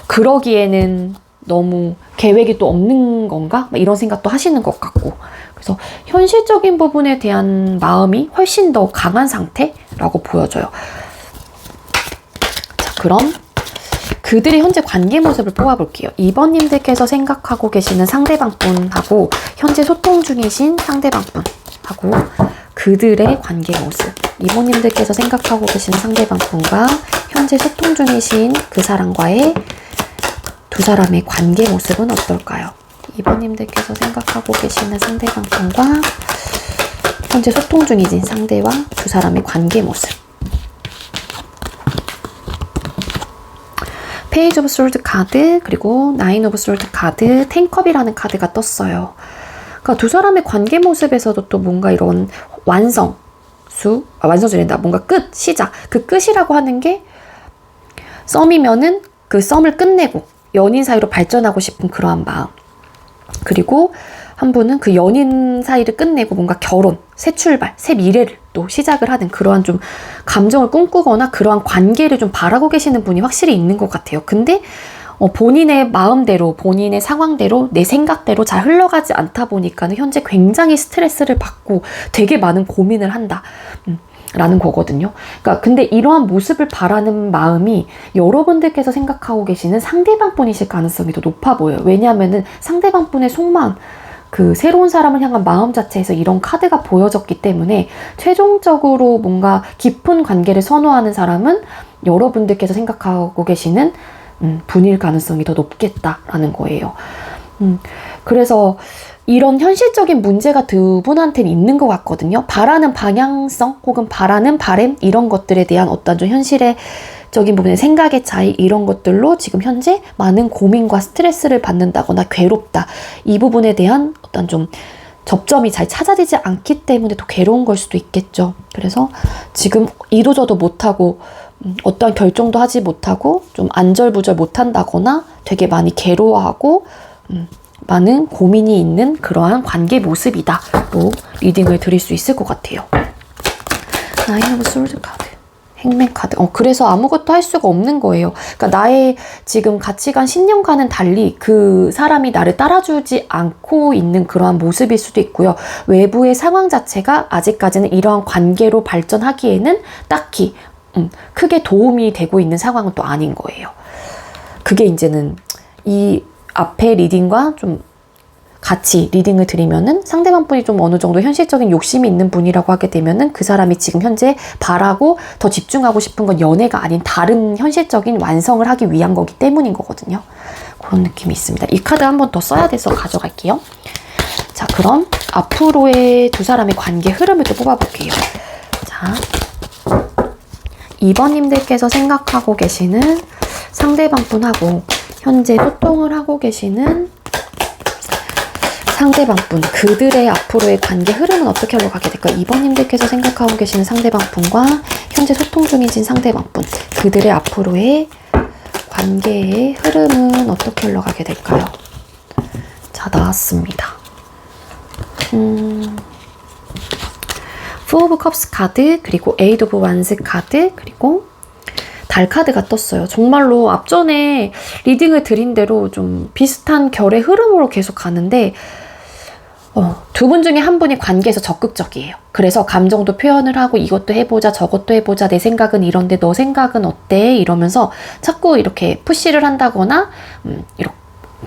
그러기에는 너무 계획이 또 없는 건가? 이런 생각도 하시는 것 같고, 그래서 현실적인 부분에 대한 마음이 훨씬 더 강한 상태라고 보여져요. 자, 그럼 그들의 현재 관계 모습을 뽑아볼게요. 2번님들께서 생각하고 계시는 상대방분하고 현재 소통 중이신 상대방분하고 그들의 관계 모습, 2번님들께서 생각하고 계시는 상대방분과 현재 소통 중이신 그 사람과의 두 사람의 관계 모습은 어떨까요? 2번님들께서 생각하고 계시는 상대방분과 현재 소통 중이신 상대와 두 사람의 관계 모습. 페이지 오브 솔드 카드, 그리고 나인 오브 솔드 카드, 텐컵이라는 카드가 떴어요. 그러니까 두 사람의 관계 모습에서도 또 뭔가 이런 완성술이란다. 뭔가 끝, 시작. 그 끝이라고 하는 게 썸이면은 그 썸을 끝내고 연인 사이로 발전하고 싶은 그러한 마음. 그리고 한 분은 그 연인 사이를 끝내고 뭔가 결혼, 새 출발, 새 미래를 또 시작을 하는 그러한 좀 감정을 꿈꾸거나 그러한 관계를 좀 바라고 계시는 분이 확실히 있는 것 같아요. 근데 본인의 마음대로, 본인의 상황대로, 내 생각대로 잘 흘러가지 않다 보니까는 현재 굉장히 스트레스를 받고 되게 많은 고민을 한다. 라는 거거든요. 그러니까 근데 이러한 모습을 바라는 마음이 여러분들께서 생각하고 계시는 상대방 분이실 가능성이 더 높아 보여요. 왜냐하면은 상대방 분의 속마음, 그 새로운 사람을 향한 마음 자체에서 이런 카드가 보여졌기 때문에 최종적으로 뭔가 깊은 관계를 선호하는 사람은 여러분들께서 생각하고 계시는 분일 가능성이 더 높겠다라는 거예요. 그래서 이런 현실적인 문제가 두 분한테는 있는 것 같거든요. 바라는 방향성 혹은 바라는 바램 이런 것들에 대한 어떤 좀 현실적인 부분의 생각의 차이 이런 것들로 지금 현재 많은 고민과 스트레스를 받는다거나 괴롭다. 이 부분에 대한 어떤 좀 접점이 잘 찾아지지 않기 때문에 더 괴로운 걸 수도 있겠죠. 그래서 지금 이도저도 못하고 어떠한 결정도 하지 못하고 좀 안절부절 못한다거나 되게 많이 괴로워하고 많은 고민이 있는 그러한 관계 모습이다로 리딩을 드릴 수 있을 것 같아요. 나인 오브 솔드 카드, 행맨 카드. 그래서 아무것도 할 수가 없는 거예요. 그러니까 나의 지금 가치관, 신념과는 달리 그 사람이 나를 따라주지 않고 있는 그러한 모습일 수도 있고요. 외부의 상황 자체가 아직까지는 이러한 관계로 발전하기에는 딱히 크게 도움이 되고 있는 상황은 또 아닌 거예요. 그게 이제는 이 앞에 리딩과 좀 같이 리딩을 드리면은 상대방 분이 좀 어느 정도 현실적인 욕심이 있는 분이라고 하게 되면은 그 사람이 지금 현재 바라고 더 집중하고 싶은 건 연애가 아닌 다른 현실적인 완성을 하기 위한 거기 때문인 거거든요. 그런 느낌이 있습니다. 이 카드 한 번 더 써야 돼서 가져갈게요. 자, 그럼 앞으로의 두 사람의 관계 흐름을 또 뽑아볼게요. 자, 2번님들께서 생각하고 계시는 상대방 분하고 현재 소통을 하고 계시는 상대방분, 그들의 앞으로의 관계 흐름은 어떻게 흘러가게 될까요? 2번님들께서 생각하고 계시는 상대방분과 현재 소통 중이신 상대방분, 그들의 앞으로의 관계의 흐름은 어떻게 흘러가게 될까요? 자, 나왔습니다. Four of Cups 카드, 그리고 Eight of Wands 카드, 그리고 달 카드가 떴어요. 정말로 앞전에 리딩을 드린 대로 좀 비슷한 결의 흐름으로 계속 가는데 두 분 중에 한 분이 관계에서 적극적이에요. 그래서 감정도 표현을 하고 이것도 해보자 저것도 해보자 내 생각은 이런데 너 생각은 어때? 이러면서 자꾸 이렇게 푸시를 한다거나 이렇게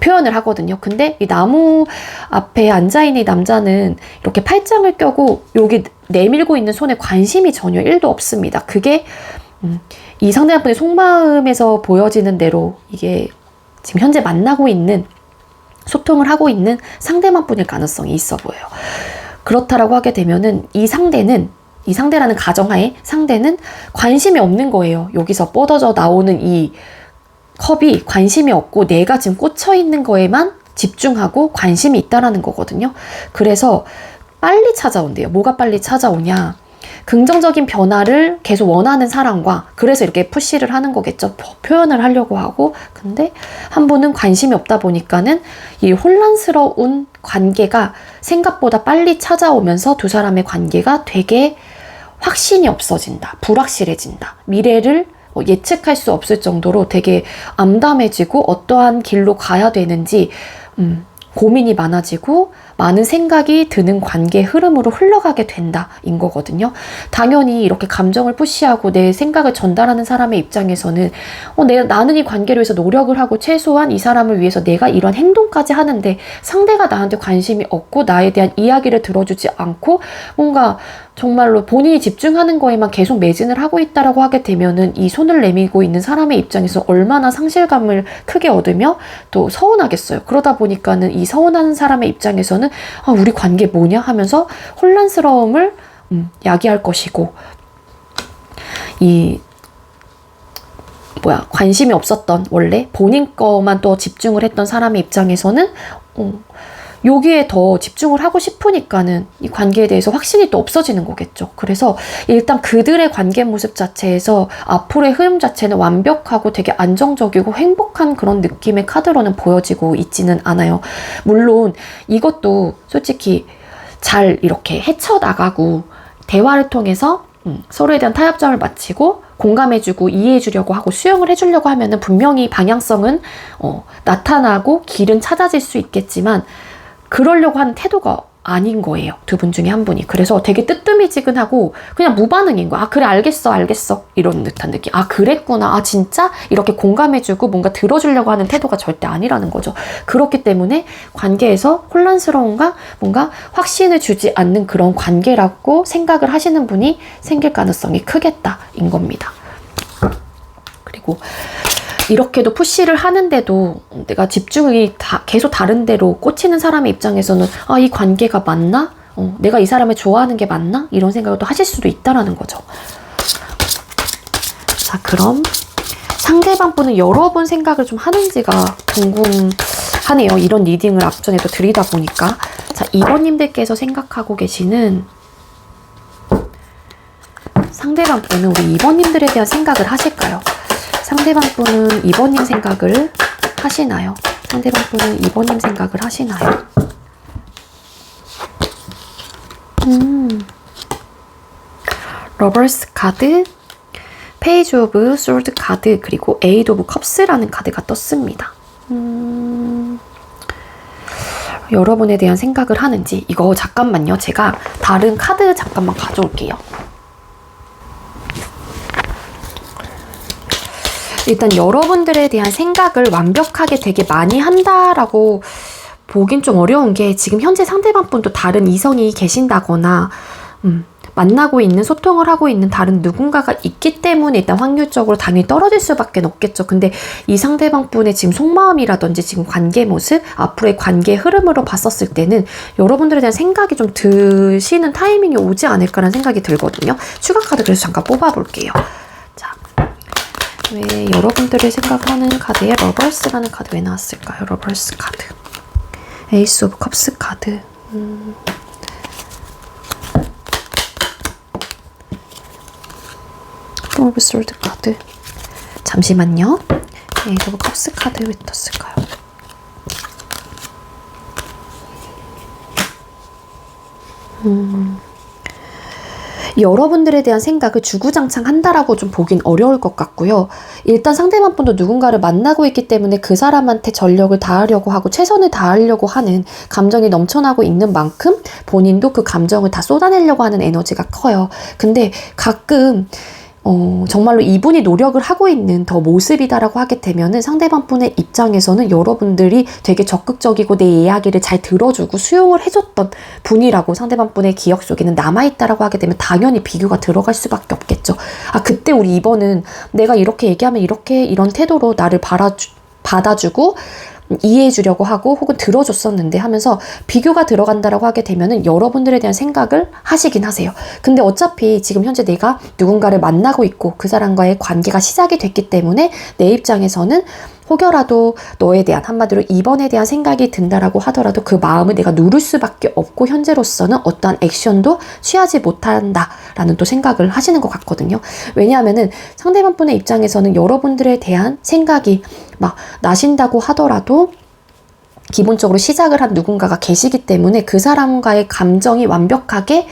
표현을 하거든요. 근데 이 나무 앞에 앉아있는 이 남자는 이렇게 팔짱을 껴고 여기 내밀고 있는 손에 관심이 전혀 1도 없습니다. 그게 이 상대방분의 속마음에서 보여지는 대로 이게 지금 현재 만나고 있는 소통을 하고 있는 상대만 분일 가능성이 있어 보여요. 그렇다라고 하게 되면은 이 상대라는 가정하에 상대는 관심이 없는 거예요. 여기서 뻗어져 나오는 이 컵이 관심이 없고 내가 지금 꽂혀 있는 거에만 집중하고 관심이 있다라는 거거든요. 그래서 빨리 찾아온대요. 뭐가 빨리 찾아오냐? 긍정적인 변화를 계속 원하는 사람과 그래서 이렇게 푸시를 하는 거겠죠. 표현을 하려고 하고 근데 한 분은 관심이 없다 보니까는 이 혼란스러운 관계가 생각보다 빨리 찾아오면서 두 사람의 관계가 되게 확신이 없어진다. 불확실해진다. 미래를 예측할 수 없을 정도로 되게 암담해지고 어떠한 길로 가야 되는지 고민이 많아지고 많은 생각이 드는 관계 흐름으로 흘러가게 된다인 거거든요. 당연히 이렇게 감정을 푸시하고 내 생각을 전달하는 사람의 입장에서는 나는 이 관계를 위해서 노력을 하고 최소한 이 사람을 위해서 내가 이런 행동까지 하는데 상대가 나한테 관심이 없고 나에 대한 이야기를 들어주지 않고 뭔가 정말로 본인이 집중하는 거에만 계속 매진을 하고 있다라고 하게 되면은 이 손을 내밀고 있는 사람의 입장에서 얼마나 상실감을 크게 얻으며 또 서운하겠어요. 그러다 보니까는 이 서운한 사람의 입장에서는 우리 관계 뭐냐 하면서 혼란스러움을 야기할 것이고 관심이 없었던 원래 본인 거만 또 집중을 했던 사람의 입장에서는 여기에 더 집중을 하고 싶으니까는 이 관계에 대해서 확신이 또 없어지는 거겠죠. 그래서 일단 그들의 관계 모습 자체에서 앞으로의 흐름 자체는 완벽하고 되게 안정적이고 행복한 그런 느낌의 카드로는 보여지고 있지는 않아요. 물론 이것도 솔직히 잘 이렇게 헤쳐나가고 대화를 통해서 서로에 대한 타협점을 맞추고 공감해주고 이해해주려고 하고 수용을 해주려고 하면은 분명히 방향성은 나타나고 길은 찾아질 수 있겠지만 그러려고 하는 태도가 아닌 거예요. 두 분 중에 한 분이. 그래서 되게 뜨뜨미지근하고 그냥 무반응인 거야. 그래 알겠어 이런 듯한 느낌. 그랬구나. 진짜? 이렇게 공감해주고 뭔가 들어주려고 하는 태도가 절대 아니라는 거죠. 그렇기 때문에 관계에서 혼란스러움과 뭔가 확신을 주지 않는 그런 관계라고 생각을 하시는 분이 생길 가능성이 크겠다인 겁니다. 그리고 이렇게도 푸시를 하는데도 내가 집중이 계속 다른 데로 꽂히는 사람의 입장에서는 이 관계가 맞나? 내가 이 사람을 좋아하는 게 맞나? 이런 생각을 또 하실 수도 있다라는 거죠. 자, 그럼 상대방 분은 여러 번 생각을 좀 하는지가 궁금하네요. 이런 리딩을 앞전에도 드리다 보니까. 자, 2번님들께서 생각하고 계시는 상대방 분은 우리 2번님들에 대한 생각을 하실까요? 상대방 분은 2번님 생각을 하시나요? 상대방 분은 2번님 생각을 하시나요? 러버스 카드, 페이지 오브 소드 카드, 그리고 에이드 오브 컵스라는 카드가 떴습니다. 여러분에 대한 생각을 하는지 이거 잠깐만요. 제가 다른 카드 잠깐만 가져올게요. 일단 여러분들에 대한 생각을 완벽하게 되게 많이 한다라고 보긴 좀 어려운 게 지금 현재 상대방 분도 다른 이성이 계신다거나 만나고 있는 소통을 하고 있는 다른 누군가가 있기 때문에 일단 확률적으로 당연히 떨어질 수밖에 없겠죠. 근데 이 상대방 분의 지금 속마음이라든지 지금 관계 모습, 앞으로의 관계 흐름으로 봤었을 때는 여러분들에 대한 생각이 좀 드시는 타이밍이 오지 않을까라는 생각이 들거든요. 추가 카드 그래서 잠깐 뽑아볼게요. 왜 여러분들의 생각하는 카드에 러버스라는 카드 왜 나왔을까요? 러버스 카드, 에이스 오브 컵스 카드, 오브 솔드 카드. 잠시만요. 에이스 오브 컵스 카드 왜 떴을까요? 여러분들에 대한 생각을 주구장창 한다라고 좀 보긴 어려울 것 같고요. 일단 상대방 분도 누군가를 만나고 있기 때문에 그 사람한테 전력을 다하려고 하고 최선을 다하려고 하는 감정이 넘쳐나고 있는 만큼 본인도 그 감정을 다 쏟아내려고 하는 에너지가 커요. 근데 가끔 정말로 이분이 노력을 하고 있는 더 모습이다라고 하게 되면은 상대방 분의 입장에서는 여러분들이 되게 적극적이고 내 이야기를 잘 들어주고 수용을 해줬던 분이라고 상대방 분의 기억 속에는 남아있다라고 하게 되면 당연히 비교가 들어갈 수밖에 없겠죠. 아, 그때 우리 2번은 내가 이렇게 얘기하면 이런 태도로 나를 받아주고 이해해 주려고 하고 혹은 들어줬었는데 하면서 비교가 들어간다라고 하게 되면은 여러분들에 대한 생각을 하시긴 하세요. 근데 어차피 지금 현재 내가 누군가를 만나고 있고 그 사람과의 관계가 시작이 됐기 때문에 내 입장에서는 혹여라도 너에 대한, 한마디로 2번에 대한 생각이 든다라고 하더라도 그 마음을 내가 누를 수밖에 없고 현재로서는 어떠한 액션도 취하지 못한다라는 또 생각을 하시는 것 같거든요. 왜냐하면은 상대방 분의 입장에서는 여러분들에 대한 생각이 막 나신다고 하더라도 기본적으로 시작을 한 누군가가 계시기 때문에 그 사람과의 감정이 완벽하게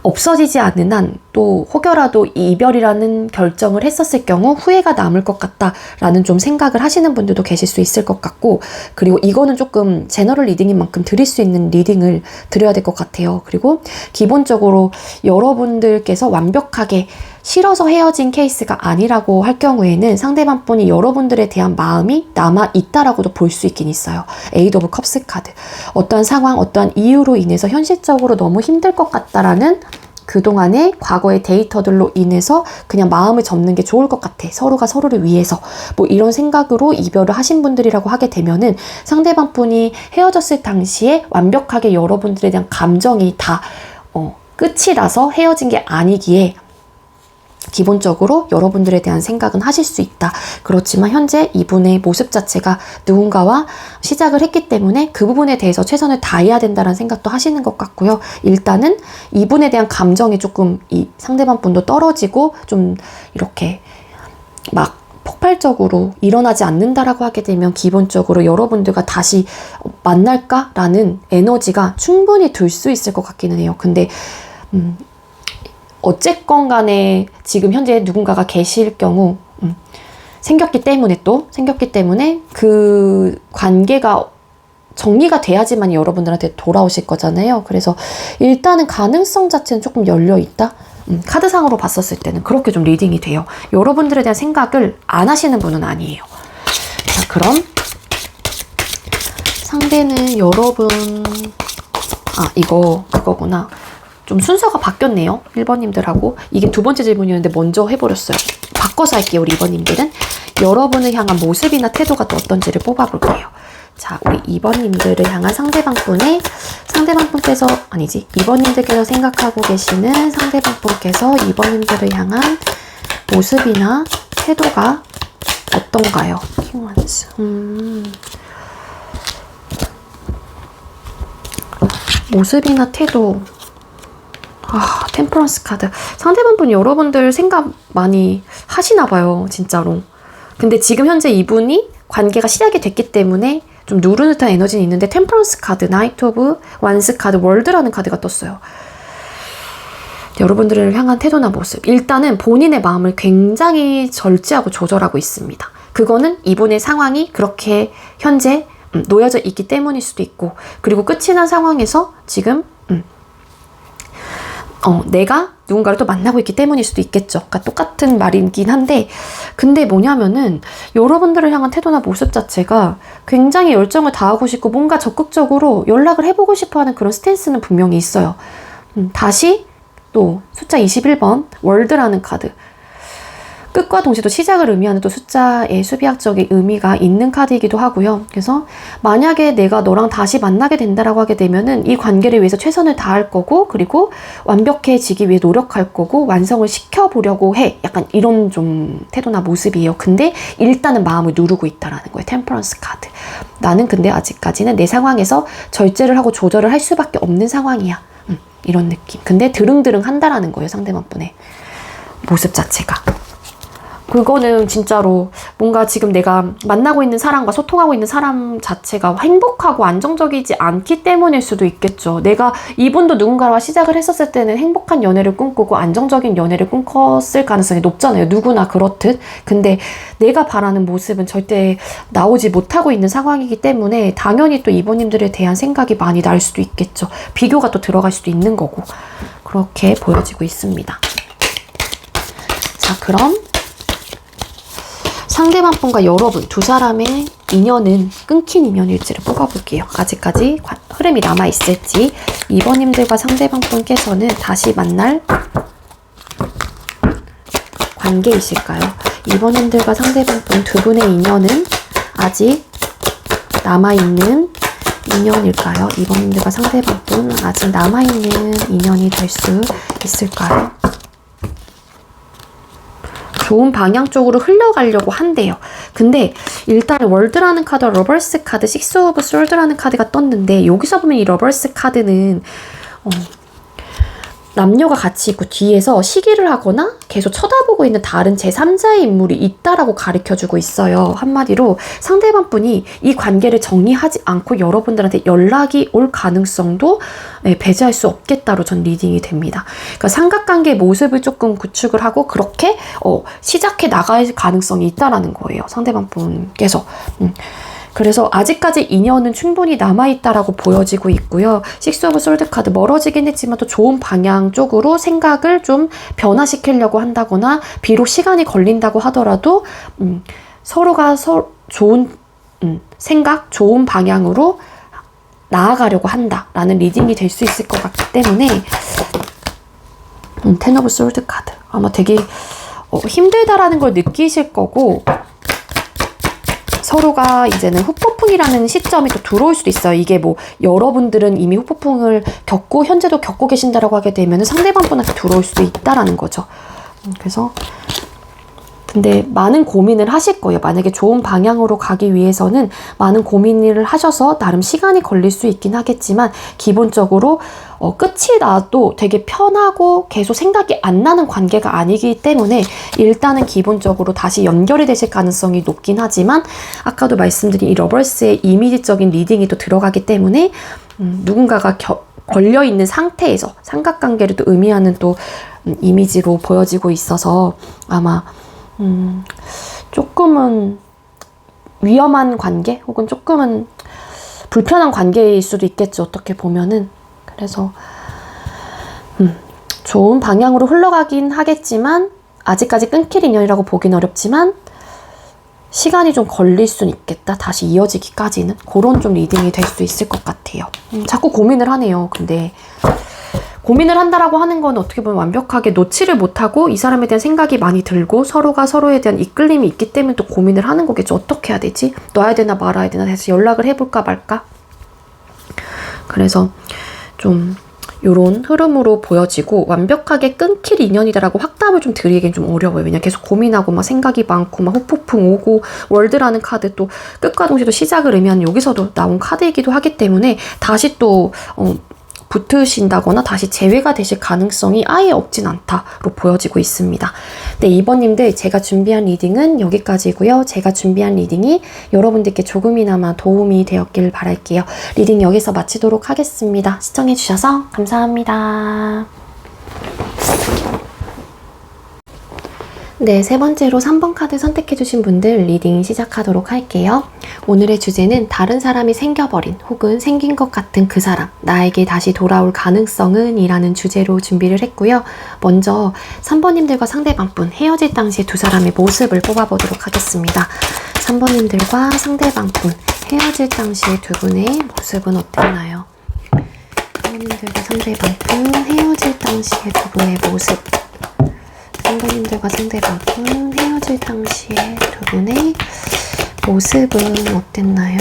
없어지지 않는 한 또 혹여라도 이별이라는 결정을 했었을 경우 후회가 남을 것 같다라는 좀 생각을 하시는 분들도 계실 수 있을 것 같고, 그리고 이거는 조금 제너럴 리딩인 만큼 드릴 수 있는 리딩을 드려야 될 것 같아요. 그리고 기본적으로 여러분들께서 완벽하게 싫어서 헤어진 케이스가 아니라고 할 경우에는 상대방 분이 여러분들에 대한 마음이 남아있다라고도 볼 수 있긴 있어요. 에이드 오브 컵스 카드. 어떠한 상황, 어떠한 이유로 인해서 현실적으로 너무 힘들 것 같다라는 그동안의 과거의 데이터들로 인해서 그냥 마음을 접는 게 좋을 것 같아. 서로가 서로를 위해서. 뭐 이런 생각으로 이별을 하신 분들이라고 하게 되면은 상대방 분이 헤어졌을 당시에 완벽하게 여러분들에 대한 감정이 다 끝이 나서 헤어진 게 아니기에 기본적으로 여러분들에 대한 생각은 하실 수 있다. 그렇지만 현재 이분의 모습 자체가 누군가와 시작을 했기 때문에 그 부분에 대해서 최선을 다해야 된다는 생각도 하시는 것 같고요. 일단은 이분에 대한 감정이 조금 이 상대방 분도 떨어지고 좀 이렇게 막 폭발적으로 일어나지 않는다라고 하게 되면 기본적으로 여러분들과 다시 만날까라는 에너지가 충분히 들 수 있을 것 같기는 해요. 근데 어쨌건 간에 지금 현재 누군가가 계실 경우 생겼기 때문에 그 관계가 정리가 돼야지만 여러분들한테 돌아오실 거잖아요. 그래서 일단은 가능성 자체는 조금 열려있다. 카드상으로 봤었을 때는 그렇게 좀 리딩이 돼요. 여러분들에 대한 생각을 안 하시는 분은 아니에요. 자, 그럼 상대는 여러분, 그거구나. 좀 순서가 바뀌었네요. 1번님들하고. 이게 두 번째 질문이었는데 먼저 해버렸어요. 바꿔서 할게요. 우리 2번님들은. 여러분을 향한 모습이나 태도가 또 어떤지를 뽑아볼게요. 자, 우리 2번님들을 향한 상대방분께서 2번님들께서 생각하고 계시는 상대방분께서 2번님들을 향한 모습이나 태도가 어떤가요? 모습이나 태도. 템퍼런스 카드. 상대방 분 여러분들 생각 많이 하시나 봐요. 진짜로. 근데 지금 현재 이분이 관계가 시작이 됐기 때문에 좀 누르는 듯한 에너지는 있는데 템퍼런스 카드, 나이트 오브 완스 카드, 월드라는 카드가 떴어요. 여러분들을 향한 태도나 모습. 일단은 본인의 마음을 굉장히 절제하고 조절하고 있습니다. 그거는 이분의 상황이 그렇게 현재 놓여져 있기 때문일 수도 있고, 그리고 끝이 난 상황에서 지금 내가 누군가를 또 만나고 있기 때문일 수도 있겠죠. 그러니까 똑같은 말이긴 한데, 근데 뭐냐면은 여러분들을 향한 태도나 모습 자체가 굉장히 열정을 다하고 싶고 뭔가 적극적으로 연락을 해보고 싶어하는 그런 스탠스는 분명히 있어요. 다시 또 숫자 21번 월드라는 카드. 끝과 동시에 또 시작을 의미하는 또 숫자의 수비학적인 의미가 있는 카드이기도 하고요. 그래서 만약에 내가 너랑 다시 만나게 된다라고 하게 되면은 이 관계를 위해서 최선을 다할 거고, 그리고 완벽해지기 위해 노력할 거고, 완성을 시켜보려고 해. 약간 이런 좀 태도나 모습이에요. 근데 일단은 마음을 누르고 있다라는 거예요. 템퍼런스 카드. 나는 근데 아직까지는 내 상황에서 절제를 하고 조절을 할 수밖에 없는 상황이야. 이런 느낌. 근데 드릉드릉 한다라는 거예요. 상대방 분의 모습 자체가. 그거는 진짜로 뭔가 지금 내가 만나고 있는 사람과 소통하고 있는 사람 자체가 행복하고 안정적이지 않기 때문일 수도 있겠죠. 내가 이분도 누군가와 시작을 했었을 때는 행복한 연애를 꿈꾸고 안정적인 연애를 꿈꿨을 가능성이 높잖아요. 누구나 그렇듯. 근데 내가 바라는 모습은 절대 나오지 못하고 있는 상황이기 때문에 당연히 또 이분님들에 대한 생각이 많이 날 수도 있겠죠. 비교가 또 들어갈 수도 있는 거고. 그렇게 보여지고 있습니다. 자, 그럼 상대방 분과 여러분 두 사람의 인연은 끊긴 인연일지를 뽑아볼게요. 아직까지 흐름이 남아있을지. 2번님들과 상대방 분께서는 다시 만날 관계이실까요? 2번님들과 상대방 분 두 분의 인연은 아직 남아있는 인연일까요? 2번님들과 상대방 분 아직 남아있는 인연이 될 수 있을까요? 좋은 방향 쪽으로 흘러가려고 한대요. 근데 일단 월드라는 카드와 러버스 카드, 식스 오브 솔드라는 카드가 떴는데 여기서 보면 이 러버스 카드는 남녀가 같이 있고 뒤에서 시기를 하거나 계속 쳐다보고 있는 다른 제3자의 인물이 있다라고 가르쳐주고 있어요. 한마디로 상대방 분이 이 관계를 정리하지 않고 여러분들한테 연락이 올 가능성도 배제할 수 없겠다로 전 리딩이 됩니다. 그러니까 삼각관계의 모습을 조금 구축을 하고 그렇게 시작해 나갈 가능성이 있다라는 거예요. 상대방 분께서. 그래서 아직까지 인연은 충분히 남아있다라고 보여지고 있고요. 식스 오브 솔드 카드 멀어지긴 했지만 또 좋은 방향 쪽으로 생각을 좀 변화시키려고 한다거나 비록 시간이 걸린다고 하더라도 서로가 좋은 생각, 좋은 방향으로 나아가려고 한다라는 리딩이 될 수 있을 것 같기 때문에 텐 오브 솔드 카드 아마 되게 힘들다라는 걸 느끼실 거고 서로가 이제는 후폭풍이라는 시점이 또 들어올 수도 있어요. 이게 뭐 여러분들은 이미 후폭풍을 겪고 현재도 겪고 계신다라고 하게 되면 상대방 분한테 들어올 수도 있다라는 거죠. 그래서 근데 많은 고민을 하실 거예요. 만약에 좋은 방향으로 가기 위해서는 많은 고민을 하셔서 나름 시간이 걸릴 수 있긴 하겠지만 기본적으로 끝이 나도 되게 편하고 계속 생각이 안 나는 관계가 아니기 때문에 일단은 기본적으로 다시 연결이 되실 가능성이 높긴 하지만 아까도 말씀드린 이 러버스의 이미지적인 리딩이 또 들어가기 때문에 누군가가 걸려있는 상태에서 삼각관계를 또 의미하는 또 이미지로 보여지고 있어서 아마 조금은 위험한 관계 혹은 조금은 불편한 관계일 수도 있겠죠. 어떻게 보면은. 그래서 좋은 방향으로 흘러가긴 하겠지만 아직까지 끊길 인연이라고 보긴 어렵지만 시간이 좀 걸릴 수는 있겠다. 다시 이어지기까지는. 그런 좀 리딩이 될 수 있을 것 같아요. 자꾸 고민을 하네요. 근데 고민을 한다라고 하는 건 어떻게 보면 완벽하게 놓지를 못하고 이 사람에 대한 생각이 많이 들고 서로가 서로에 대한 이끌림이 있기 때문에 또 고민을 하는 거겠죠. 어떻게 해야 되지? 놔야 되나 말아야 되나? 다시 연락을 해볼까 말까? 그래서 좀 요런 흐름으로 보여지고 완벽하게 끊길 인연이다라고 확답을 좀 드리기엔 좀 어려워요. 왜냐면 계속 고민하고 막 생각이 많고 막 후폭풍 오고 월드라는 카드 또 끝과 동시에 또 시작을 의미하는 여기서도 나온 카드이기도 하기 때문에 다시 또 붙으신다거나 다시 재회가 되실 가능성이 아예 없진 않다로 보여지고 있습니다. 네, 2번님들 제가 준비한 리딩은 여기까지고요. 제가 준비한 리딩이 여러분들께 조금이나마 도움이 되었길 바랄게요. 리딩 여기서 마치도록 하겠습니다. 시청해주셔서 감사합니다. 네, 세 번째로 3번 카드 선택해주신 분들 리딩 시작하도록 할게요. 오늘의 주제는 다른 사람이 생겨버린 혹은 생긴 것 같은 그 사람, 나에게 다시 돌아올 가능성은 이라는 주제로 준비를 했고요. 먼저 3번님들과 상대방분 헤어질 당시의 두 사람의 모습을 뽑아보도록 하겠습니다. 3번님들과 상대방분 헤어질 당시의 두 분의 모습은 어땠나요? 3번님들과 상대방분 헤어질 당시의 두 분의 모습 3번님들과 상대방분 헤어질 당시의 두 분의 모습은 어땠나요?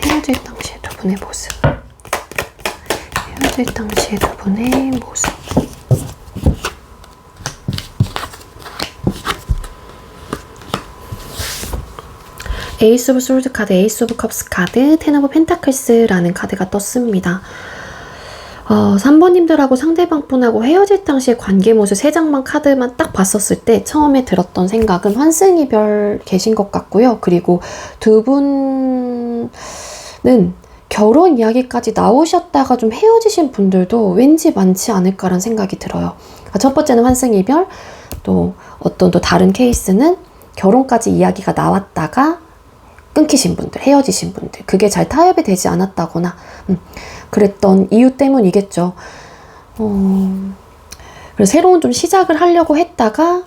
헤어질 당시의 두 분의 모습 헤어질 당시의 두 분의 모습 에이스 오브 솔드 카드, 에이스 오브 컵스 카드, 텐 오브 펜타클스라는 카드가 떴습니다. 3번님들하고 상대방분하고 헤어질 당시의 관계 모습 3장만 카드만 딱 봤었을 때 처음에 들었던 생각은 환승이별 계신 것 같고요. 그리고 두 분은 결혼 이야기까지 나오셨다가 좀 헤어지신 분들도 왠지 많지 않을까라는 생각이 들어요. 첫 번째는 환승이별, 또 어떤 또 다른 케이스는 결혼까지 이야기가 나왔다가 끊기신 분들, 헤어지신 분들, 그게 잘 타협이 되지 않았다거나 그랬던 이유 때문이겠죠. 그래서 새로운 좀 시작을 하려고 했다가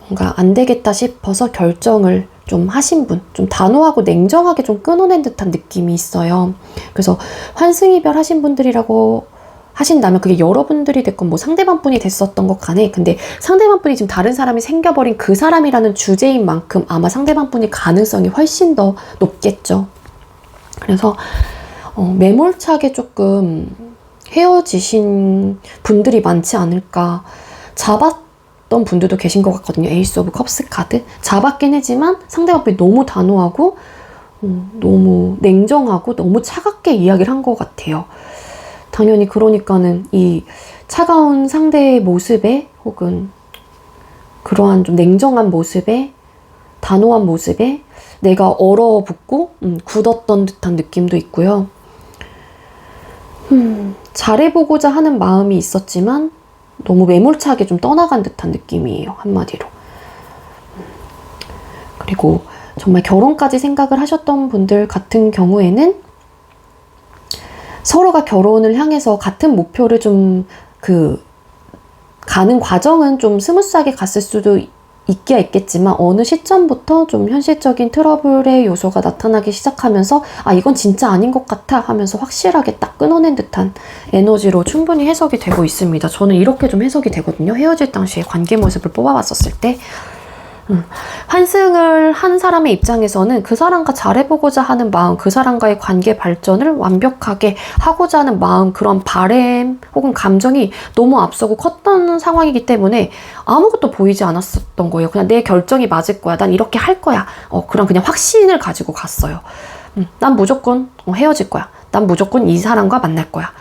뭔가 안 되겠다 싶어서 결정을 좀 하신 분, 좀 단호하고 냉정하게 좀 끊어낸 듯한 느낌이 있어요. 그래서 환승이별 하신 분들이라고 하신다면 그게 여러분들이 됐건 뭐 상대방 분이 됐었던 것 간에, 근데 상대방 분이 지금 다른 사람이 생겨버린 그 사람이라는 주제인 만큼 아마 상대방 분이 가능성이 훨씬 더 높겠죠. 그래서 매몰차게 조금 헤어지신 분들이 많지 않을까. 잡았던 분들도 계신 것 같거든요. 에이스 오브 컵스 카드. 잡았긴 하지만 상대방 분이 너무 단호하고 너무 냉정하고 너무 차갑게 이야기를 한 것 같아요. 당연히 그러니까는 이 차가운 상대의 모습에 혹은 그러한 좀 냉정한 모습에 단호한 모습에 내가 얼어붙고 굳었던 듯한 느낌도 있고요. 잘해보고자 하는 마음이 있었지만 너무 매몰차게 좀 떠나간 듯한 느낌이에요. 한마디로. 그리고 정말 결혼까지 생각을 하셨던 분들 같은 경우에는 서로가 결혼을 향해서 같은 목표를 좀 가는 과정은 좀 스무스하게 갔을 수도 있기야 있겠지만 어느 시점부터 좀 현실적인 트러블의 요소가 나타나기 시작하면서 이건 진짜 아닌 것 같아 하면서 확실하게 딱 끊어낸 듯한 에너지로 충분히 해석이 되고 있습니다. 저는 이렇게 좀 해석이 되거든요. 헤어질 당시에 관계 모습을 뽑아봤었을 때 환승을 한 사람의 입장에서는 그 사람과 잘해보고자 하는 마음, 그 사람과의 관계 발전을 완벽하게 하고자 하는 마음, 그런 바람 혹은 감정이 너무 앞서고 컸던 상황이기 때문에 아무것도 보이지 않았었던 거예요. 그냥 내 결정이 맞을 거야. 난 이렇게 할 거야. 그런 그냥 확신을 가지고 갔어요. 난 무조건 헤어질 거야. 난 무조건 이 사람과 만날 거야.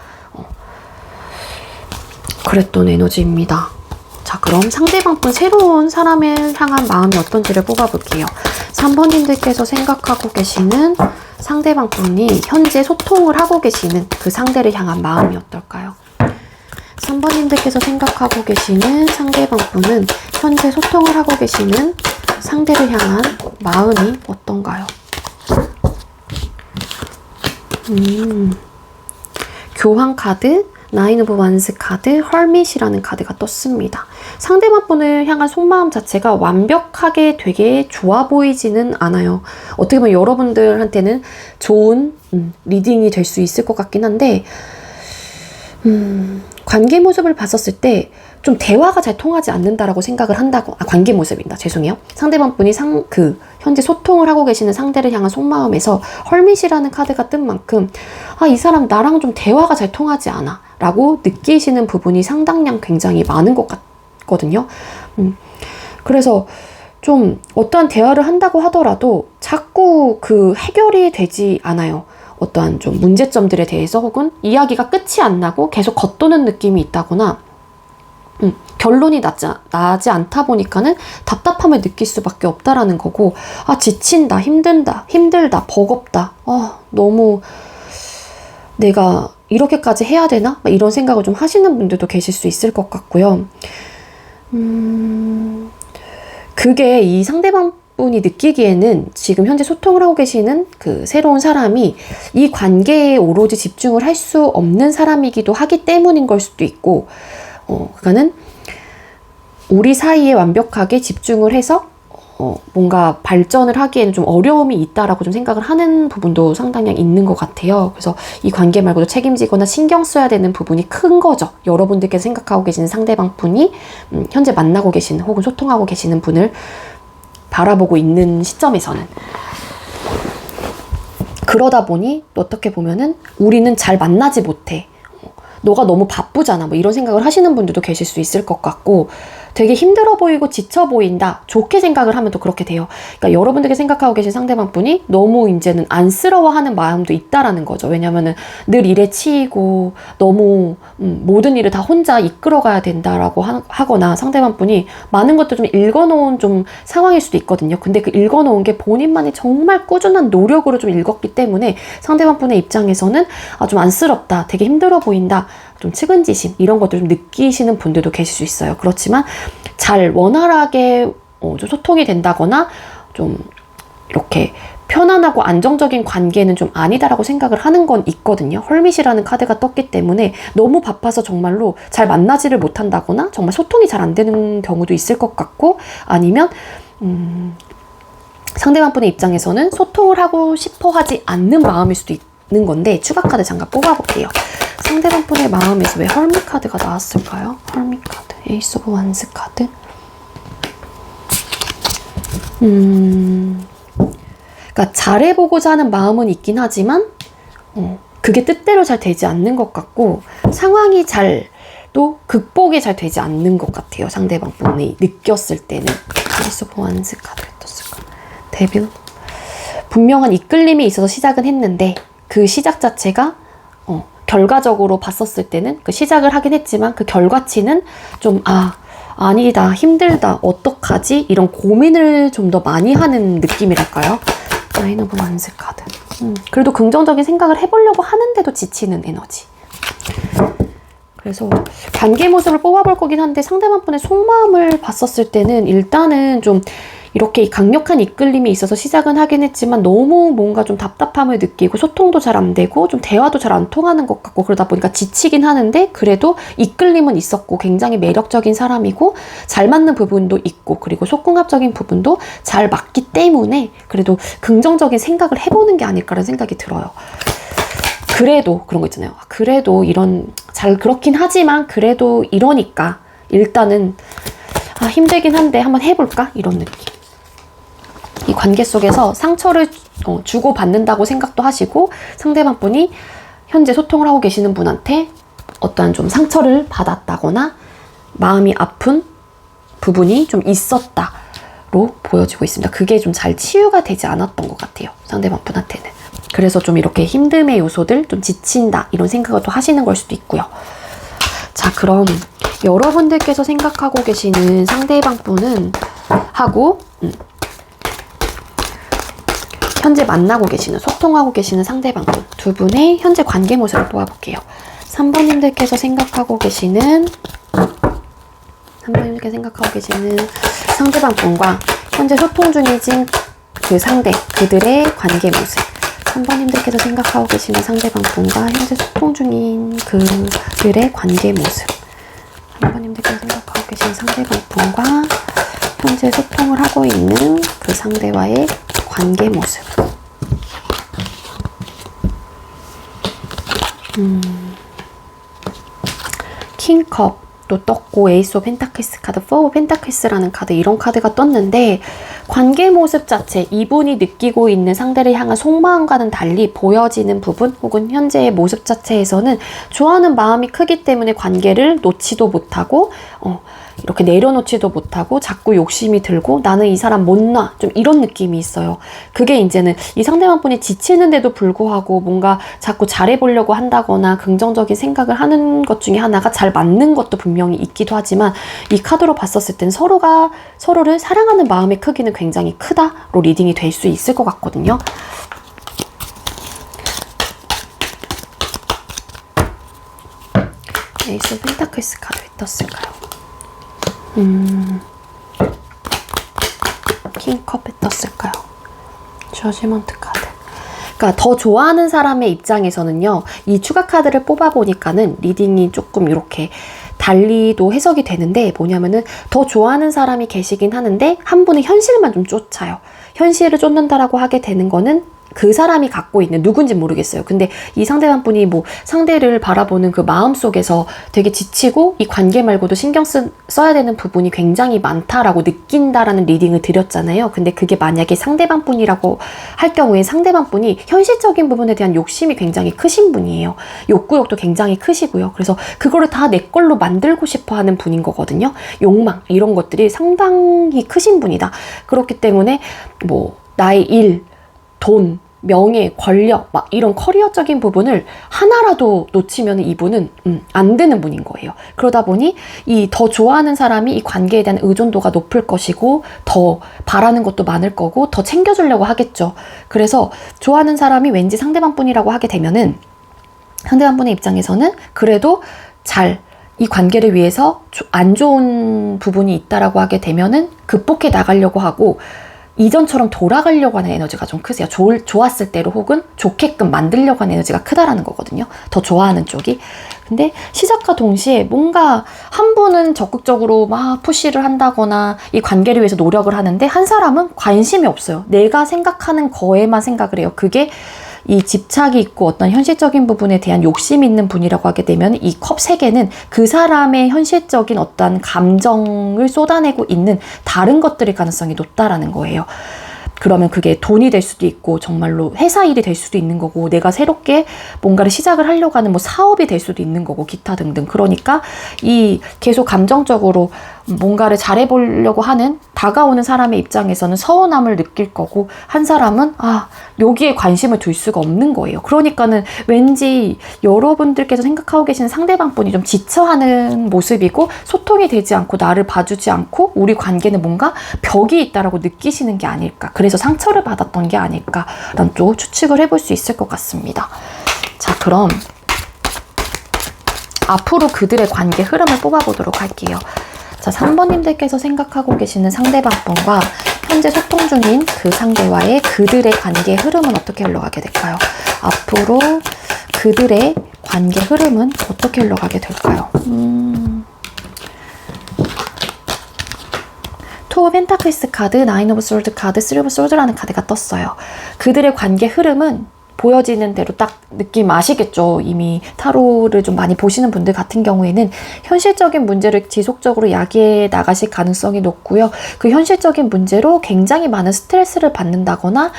그랬던 에너지입니다. 자, 그럼 상대방분 새로운 사람을 향한 마음이 어떤지를 뽑아볼게요. 3번님들께서 생각하고 계시는 상대방분이 현재 소통을 하고 계시는 그 상대를 향한 마음이 어떨까요? 3번님들께서 생각하고 계시는 상대방분은 현재 소통을 하고 계시는 상대를 향한 마음이 어떤가요? 교황 카드, 나인 오브 완스 카드, 헐밋이라는 카드가 떴습니다. 상대방 분을 향한 속마음 자체가 완벽하게 되게 좋아 보이지는 않아요. 어떻게 보면 여러분들한테는 좋은 리딩이 될 수 있을 것 같긴 한데 관계 모습을 봤었을 때 좀 대화가 잘 통하지 않는다라고 생각을 한다고. 관계 모습입니다. 죄송해요. 상대방 분이 현재 소통을 하고 계시는 상대를 향한 속마음에서 헐밋이라는 카드가 뜬 만큼 이 사람 나랑 좀 대화가 잘 통하지 않아 라고 느끼시는 부분이 상당량 굉장히 많은 것 같거든요. 그래서 좀 어떠한 대화를 한다고 하더라도 자꾸 해결이 되지 않아요. 어떠한 좀 문제점들에 대해서 혹은 이야기가 끝이 안 나고 계속 겉도는 느낌이 있다거나 결론이 나지 않다 보니까는 답답함을 느낄 수밖에 없다라는 거고, 지친다, 힘들다, 버겁다, 너무 내가 이렇게까지 해야 되나? 이런 생각을 좀 하시는 분들도 계실 수 있을 것 같고요. 그게 이 상대방 분이 느끼기에는 지금 현재 소통을 하고 계시는 그 새로운 사람이 이 관계에 오로지 집중을 할 수 없는 사람이기도 하기 때문인 걸 수도 있고, 그러니까는 우리 사이에 완벽하게 집중을 해서 뭔가 발전을 하기에는 좀 어려움이 있다라고 좀 생각을 하는 부분도 상당히 있는 것 같아요. 그래서 이 관계 말고도 책임지거나 신경 써야 되는 부분이 큰 거죠. 여러분들께서 생각하고 계시는 상대방 분이 현재 만나고 계시는 혹은 소통하고 계시는 분을 바라보고 있는 시점에서는. 그러다 보니 어떻게 보면은 우리는 잘 만나지 못해. 너가 너무 바쁘잖아. 이런 생각을 하시는 분들도 계실 수 있을 것 같고, 되게 힘들어 보이고 지쳐 보인다. 좋게 생각을 하면 또 그렇게 돼요. 그러니까 여러분들께 생각하고 계신 상대방분이 너무 이제는 안쓰러워하는 마음도 있다라는 거죠. 왜냐면은 늘 일에 치이고 너무 모든 일을 다 혼자 이끌어가야 된다라고 하거나 상대방분이 많은 것도 좀 읽어놓은 좀 상황일 수도 있거든요. 근데 그 읽어놓은 게 본인만의 정말 꾸준한 노력으로 좀 읽었기 때문에 상대방분의 입장에서는 좀 안쓰럽다, 되게 힘들어 보인다, 좀 측은지심 이런 것들 좀 느끼시는 분들도 계실 수 있어요. 그렇지만 잘 원활하게 좀 소통이 된다거나 좀 이렇게 편안하고 안정적인 관계는 좀 아니다라고 생각을 하는 건 있거든요. 헐밋이라는 카드가 떴기 때문에 너무 바빠서 정말로 잘 만나지를 못한다거나 정말 소통이 잘 안 되는 경우도 있을 것 같고, 아니면 상대방분의 입장에서는 소통을 하고 싶어 하지 않는 마음일 수도 있는 건데, 추가 카드 잠깐 뽑아볼게요. 상대방분의 마음에서 왜 헐밋 카드가 나왔을까요? 헐밋 카드, 에이스 오브 완스 카드. 그러니까 잘해보고자 하는 마음은 있긴 하지만 그게 뜻대로 잘 되지 않는 것 같고, 상황이 또 극복이 잘 되지 않는 것 같아요. 상대방 분이 느꼈을 때는. 에이스 오브 완스 카드가 떴을까? 데빌. 분명한 이끌림이 있어서 시작은 했는데 그 시작 자체가 결과적으로 봤었을 때는 그 시작을 하긴 했지만 그 결과치는 좀 아니다, 힘들다, 어떡하지? 이런 고민을 좀 더 많이 하는 느낌이랄까요? 나인 오브 완스 카드. 그래도 긍정적인 생각을 해보려고 하는데도 지치는 에너지. 그래서 관계 모습을 뽑아볼 거긴 한데, 상대방 분의 속마음을 봤었을 때는 일단은 좀 이렇게 강력한 이끌림이 있어서 시작은 하긴 했지만 너무 뭔가 좀 답답함을 느끼고 소통도 잘 안 되고 좀 대화도 잘 안 통하는 것 같고, 그러다 보니까 지치긴 하는데 그래도 이끌림은 있었고 굉장히 매력적인 사람이고 잘 맞는 부분도 있고, 그리고 속궁합적인 부분도 잘 맞기 때문에 그래도 긍정적인 생각을 해보는 게 아닐까라는 생각이 들어요. 그래도 그런 거 있잖아요. 그래도 그렇긴 하지만 그래도 이러니까 일단은 힘들긴 한데 한번 해볼까? 이런 느낌. 이 관계 속에서 상처를 주고받는다고 생각도 하시고, 상대방 분이 현재 소통을 하고 계시는 분한테 어떠한 좀 상처를 받았다거나 마음이 아픈 부분이 좀 있었다로 보여지고 있습니다. 그게 좀 잘 치유가 되지 않았던 것 같아요. 상대방 분한테는. 그래서 좀 이렇게 힘듦의 요소들, 좀 지친다 이런 생각을 또 하시는 걸 수도 있고요. 자, 그럼 여러분들께서 생각하고 계시는 상대방 분은 하고 현재 만나고 계시는, 소통하고 계시는 상대방 분 두 분의 현재 관계 모습을 뽑아볼게요. 3번님들께서 생각하고 계시는 상대방 분과 현재 소통 중이신 그 상대, 그들의 관계 모습. 3번님들께서 생각하고 계시는 상대방 분과 현재 소통 중인 그들의 관계 모습. 3번님들께서 생각하고 계시는 상대방 분과 현재 소통을 하고 있는 그 상대와의 관계 모습. 킹컵도 떴고, 에이스 오브 펜타클스 카드, 포 오브 펜타클스라는 카드, 이런 카드가 떴는데, 관계 모습 자체, 이분이 느끼고 있는 상대를 향한 속마음과는 달리 보여지는 부분 혹은 현재의 모습 자체에서는 좋아하는 마음이 크기 때문에 관계를 놓지도 못하고 이렇게 내려놓지도 못하고 자꾸 욕심이 들고 나는 이 사람 못 놔, 좀 이런 느낌이 있어요. 그게 이제는 이 상대방 분이 지치는데도 불구하고 뭔가 자꾸 잘해보려고 한다거나 긍정적인 생각을 하는 것 중에 하나가 잘 맞는 것도 분명히 있기도 하지만, 이 카드로 봤었을 땐 서로를 사랑하는 마음의 크기는 굉장히 크다로 리딩이 될 수 있을 것 같거든요. 에이스 펜타클스 카드 왜 떴을까요? 킹컵에 떴을까요? 저지먼트 카드. 그러니까 더 좋아하는 사람의 입장에서는요, 이 추가 카드를 뽑아보니까는 리딩이 조금 이렇게 달리도 해석이 되는데, 뭐냐면은 더 좋아하는 사람이 계시긴 하는데 한 분은 현실만 좀 쫓아요. 현실을 쫓는다라고 하게 되는 거는 그 사람이 갖고 있는 누군지 모르겠어요. 근데 이 상대방 분이 뭐 상대를 바라보는 그 마음 속에서 되게 지치고 이 관계 말고도 써야 되는 부분이 굉장히 많다라고 느낀다라는 리딩을 드렸잖아요. 근데 그게 만약에 상대방 분이라고 할 경우에 상대방 분이 현실적인 부분에 대한 욕심이 굉장히 크신 분이에요. 욕구욕도 굉장히 크시고요. 그래서 그거를 다 내 걸로 만들고 싶어 하는 분인 거거든요. 욕망 이런 것들이 상당히 크신 분이다. 그렇기 때문에 뭐 나의 일, 돈, 명예, 권력 막 이런 커리어적인 부분을 하나라도 놓치면 이분은 안 되는 분인 거예요. 그러다 보니 이 더 좋아하는 사람이 이 관계에 대한 의존도가 높을 것이고 더 바라는 것도 많을 거고 더 챙겨주려고 하겠죠. 그래서 좋아하는 사람이 왠지 상대방 분이라고 하게 되면은 상대방 분의 입장에서는 그래도 이 관계를 위해서 안 좋은 부분이 있다라고 하게 되면은 극복해 나가려고 하고 이전처럼 돌아가려고 하는 에너지가 좀 크세요. 좋았을 때로 혹은 좋게끔 만들려고 하는 에너지가 크다라는 거거든요. 더 좋아하는 쪽이. 근데 시작과 동시에 뭔가 한 분은 적극적으로 막 푸시를 한다거나 이 관계를 위해서 노력을 하는데 한 사람은 관심이 없어요. 내가 생각하는 거에만 생각을 해요. 그게 이 집착이 있고 어떤 현실적인 부분에 대한 욕심이 있는 분이라고 하게 되면 이 컵 3개는 그 사람의 현실적인 어떤 감정을 쏟아내고 있는 다른 것들일 가능성이 높다라는 거예요. 그러면 그게 돈이 될 수도 있고 정말로 회사 일이 될 수도 있는 거고 내가 새롭게 뭔가를 시작을 하려고 하는 뭐 사업이 될 수도 있는 거고 기타 등등. 그러니까 이 계속 감정적으로 뭔가를 잘해보려고 하는 다가오는 사람의 입장에서는 서운함을 느낄 거고 한 사람은 여기에 관심을 둘 수가 없는 거예요. 그러니까는 왠지 여러분들께서 생각하고 계시는 상대방 분이 좀 지쳐하는 모습이고 소통이 되지 않고 나를 봐주지 않고 우리 관계는 뭔가 벽이 있다라고 느끼시는 게 아닐까. 그래서 상처를 받았던 게 아닐까라는 또 추측을 해볼 수 있을 것 같습니다. 자, 그럼 앞으로 그들의 관계 흐름을 뽑아보도록 할게요. 자, 3번님들께서 생각하고 계시는 상대방 분과 현재 소통 중인 그 상대와의 그들의 관계 흐름은 어떻게 흘러가게 될까요? 앞으로 그들의 관계 흐름은 어떻게 흘러가게 될까요? 투 오브 펜타클스 카드, 나인 오브 솔드 카드, 쓰리 오브 솔드라는 카드가 떴어요. 그들의 관계 흐름은 보여지는 대로 딱 느낌 아시겠죠? 이미 타로를 좀 많이 보시는 분들 같은 경우에는 현실적인 문제를 지속적으로 야기해 나가실 가능성이 높고요. 그 현실적인 문제로 굉장히 많은 스트레스를 받는다거나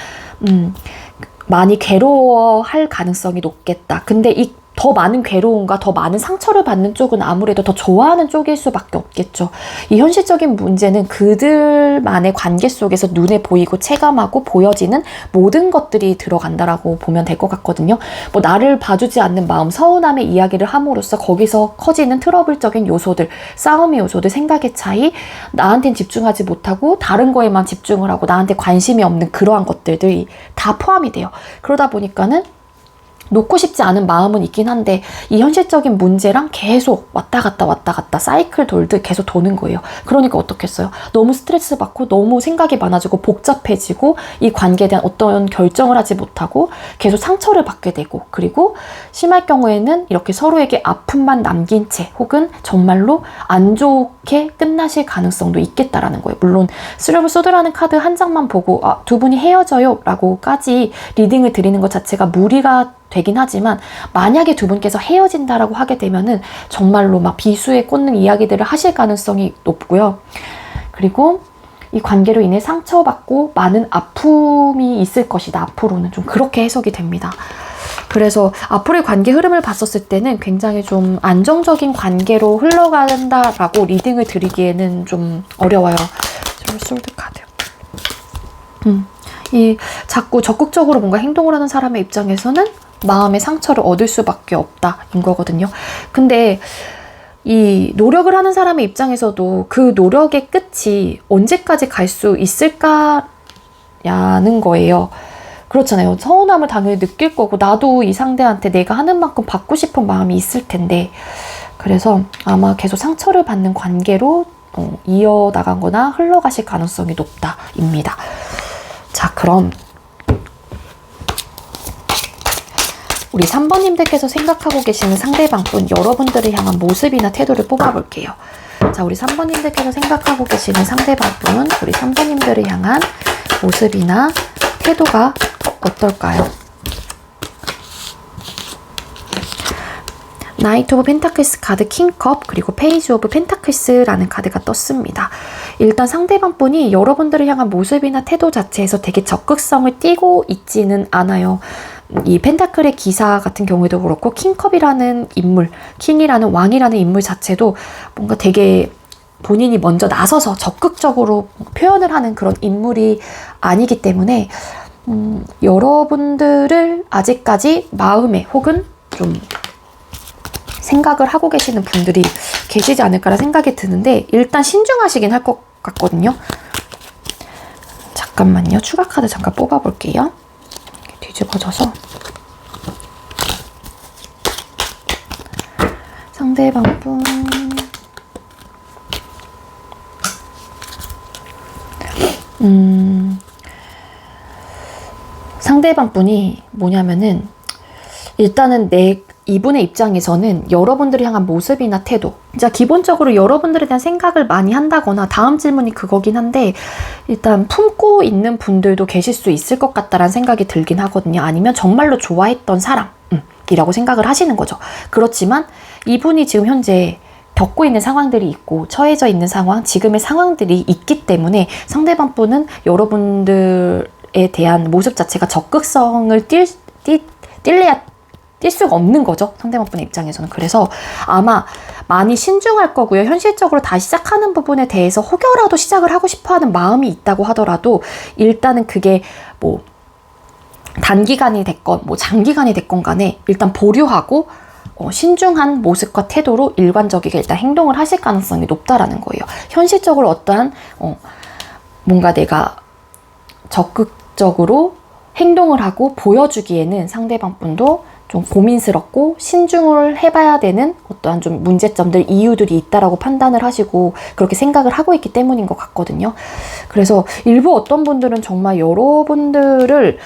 많이 괴로워할 가능성이 높겠다. 근데 더 많은 괴로움과 더 많은 상처를 받는 쪽은 아무래도 더 좋아하는 쪽일 수밖에 없겠죠. 이 현실적인 문제는 그들만의 관계 속에서 눈에 보이고 체감하고 보여지는 모든 것들이 들어간다라고 보면 될 것 같거든요. 뭐 나를 봐주지 않는 마음, 서운함의 이야기를 함으로써 거기서 커지는 트러블적인 요소들, 싸움의 요소들, 생각의 차이, 나한테는 집중하지 못하고 다른 거에만 집중을 하고 나한테 관심이 없는 그러한 것들이 다 포함이 돼요. 그러다 보니까는 놓고 싶지 않은 마음은 있긴 한데 이 현실적인 문제랑 계속 왔다 갔다 사이클 돌듯 계속 도는 거예요. 그러니까 어떻겠어요? 너무 스트레스 받고 너무 생각이 많아지고 복잡해지고 이 관계에 대한 어떤 결정을 하지 못하고 계속 상처를 받게 되고 그리고 심할 경우에는 이렇게 서로에게 아픔만 남긴 채 혹은 정말로 안 좋게 끝나실 가능성도 있겠다라는 거예요. 물론 쓰리 오브 소드라는 카드 한 장만 보고 두 분이 헤어져요 라고까지 리딩을 드리는 것 자체가 무리가 되긴 하지만 만약에 두 분께서 헤어진다라고 하게 되면은 정말로 막 비수에 꽂는 이야기들을 하실 가능성이 높고요. 그리고 이 관계로 인해 상처받고 많은 아픔이 있을 것이다. 앞으로는 좀 그렇게 해석이 됩니다. 그래서 앞으로의 관계 흐름을 봤었을 때는 굉장히 좀 안정적인 관계로 흘러간다라고 리딩을 드리기에는 좀 어려워요. 솔드 카드. 이 자꾸 적극적으로 뭔가 행동을 하는 사람의 입장에서는 마음의 상처를 얻을 수밖에 없다인 거거든요. 근데 이 노력을 하는 사람의 입장에서도 그 노력의 끝이 언제까지 갈 수 있을까라는 거예요. 그렇잖아요. 서운함을 당연히 느낄 거고 나도 이 상대한테 내가 하는 만큼 받고 싶은 마음이 있을 텐데 그래서 아마 계속 상처를 받는 관계로 이어나간 거나 흘러가실 가능성이 높다입니다. 자, 그럼 우리 3번님들께서 생각하고 계시는 상대방분 여러분들을 향한 모습이나 태도를 뽑아볼게요. 자, 우리 3번님들께서 생각하고 계시는 상대방분 우리 3번님들을 향한 모습이나 태도가 어떨까요? 나이트 오브 펜타클스 카드 킹컵 그리고 페이지 오브 펜타클스라는 카드가 떴습니다. 일단 상대방 분이 여러분들을 향한 모습이나 태도 자체에서 되게 적극성을 띠고 있지는 않아요. 이 펜타클의 기사 같은 경우에도 그렇고 킹컵이라는 인물, 킹이라는 왕이라는 인물 자체도 뭔가 되게 본인이 먼저 나서서 적극적으로 표현을 하는 그런 인물이 아니기 때문에 여러분들을 아직까지 마음에 혹은 좀 생각을 하고 계시는 분들이 계시지 않을까라는 생각이 드는데 일단 신중하시긴 할 것 같거든요. 잠깐만요. 추가 카드 잠깐 뽑아볼게요. 뒤집어져서 상대방 분 상대방 분이 뭐냐면은 일단은 이분의 입장에서는 여러분들을 향한 모습이나 태도, 진짜 기본적으로 여러분들에 대한 생각을 많이 한다거나 다음 질문이 그거긴 한데 일단 품고 있는 분들도 계실 수 있을 것 같다라는 생각이 들긴 하거든요. 아니면 정말로 좋아했던 사람이라고 생각을 하시는 거죠. 그렇지만 이분이 지금 현재 겪고 있는 상황들이 있고 처해져 있는 상황, 지금의 상황들이 있기 때문에 상대방 분은 여러분들에 대한 모습 자체가 적극성을 띌 수가 없는 거죠. 상대방 분의 입장에서는. 그래서 아마 많이 신중할 거고요. 현실적으로 다시 시작하는 부분에 대해서 혹여라도 시작을 하고 싶어하는 마음이 있다고 하더라도 일단은 그게 뭐 단기간이 됐건 뭐 장기간이 됐건 간에 일단 보류하고 신중한 모습과 태도로 일관적이게 일단 행동을 하실 가능성이 높다라는 거예요. 현실적으로 어떠한 뭔가 내가 적극적으로 행동을 하고 보여주기에는 상대방 분도 좀 고민스럽고 신중을 해봐야 되는 어떠한 좀 문제점들, 이유들이 있다라고 판단을 하시고 그렇게 생각을 하고 있기 때문인 것 같거든요. 그래서 일부 어떤 분들은 정말 여러분들을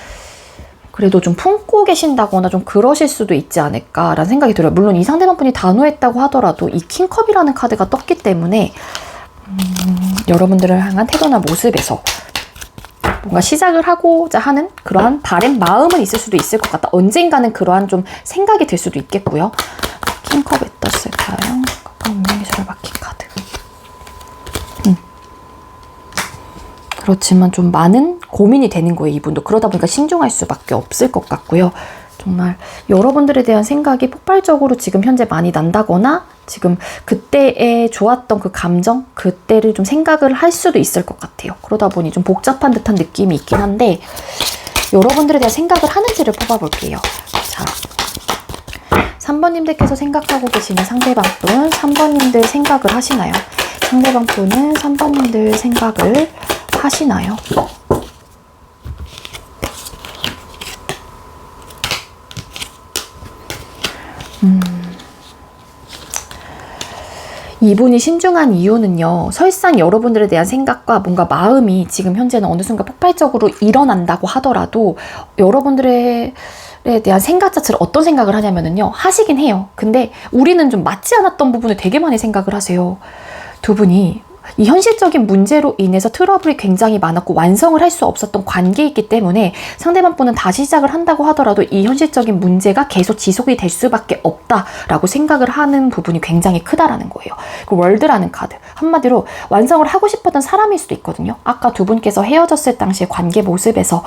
그래도 좀 품고 계신다거나 좀 그러실 수도 있지 않을까라는 생각이 들어요. 물론 이 상대방 분이 단호했다고 하더라도 이 킹컵이라는 카드가 떴기 때문에 여러분들을 향한 태도나 모습에서 뭔가 시작을 하고자 하는 그러한 바램 마음은 있을 수도 있을 것 같다. 언젠가는 그러한 좀 생각이 들 수도 있겠고요. 킹컵에 떴을까요? 운명의술을 맡긴 카드. 그렇지만 좀 많은 고민이 되는 거예요. 이분도. 그러다 보니까 신중할 수밖에 없을 것 같고요. 정말 여러분들에 대한 생각이 폭발적으로 지금 현재 많이 난다거나 지금 그때에 좋았던 그 감정, 그때를 좀 생각을 할 수도 있을 것 같아요. 그러다 보니 좀 복잡한 듯한 느낌이 있긴 한데 여러분들에 대한 생각을 하는지를 뽑아볼게요. 자, 3번님들께서 생각하고 계시는 상대방 분, 3번님들 생각을 하시나요? 상대방 분은 3번님들 생각을 하시나요? 이분이 신중한 이유는요. 설상 여러분들에 대한 생각과 뭔가 마음이 지금 현재는 어느 순간 폭발적으로 일어난다고 하더라도 여러분들에 대한 생각 자체를 어떤 생각을 하냐면요. 하시긴 해요. 근데 우리는 좀 맞지 않았던 부분을 되게 많이 생각을 하세요. 두 분이. 이 현실적인 문제로 인해서 트러블이 굉장히 많았고 완성을 할 수 없었던 관계이기 때문에 상대방 분은 다시 시작을 한다고 하더라도 이 현실적인 문제가 계속 지속이 될 수밖에 없다라고 생각을 하는 부분이 굉장히 크다라는 거예요. 그 월드라는 카드. 한마디로 완성을 하고 싶었던 사람일 수도 있거든요. 아까 두 분께서 헤어졌을 당시의 관계 모습에서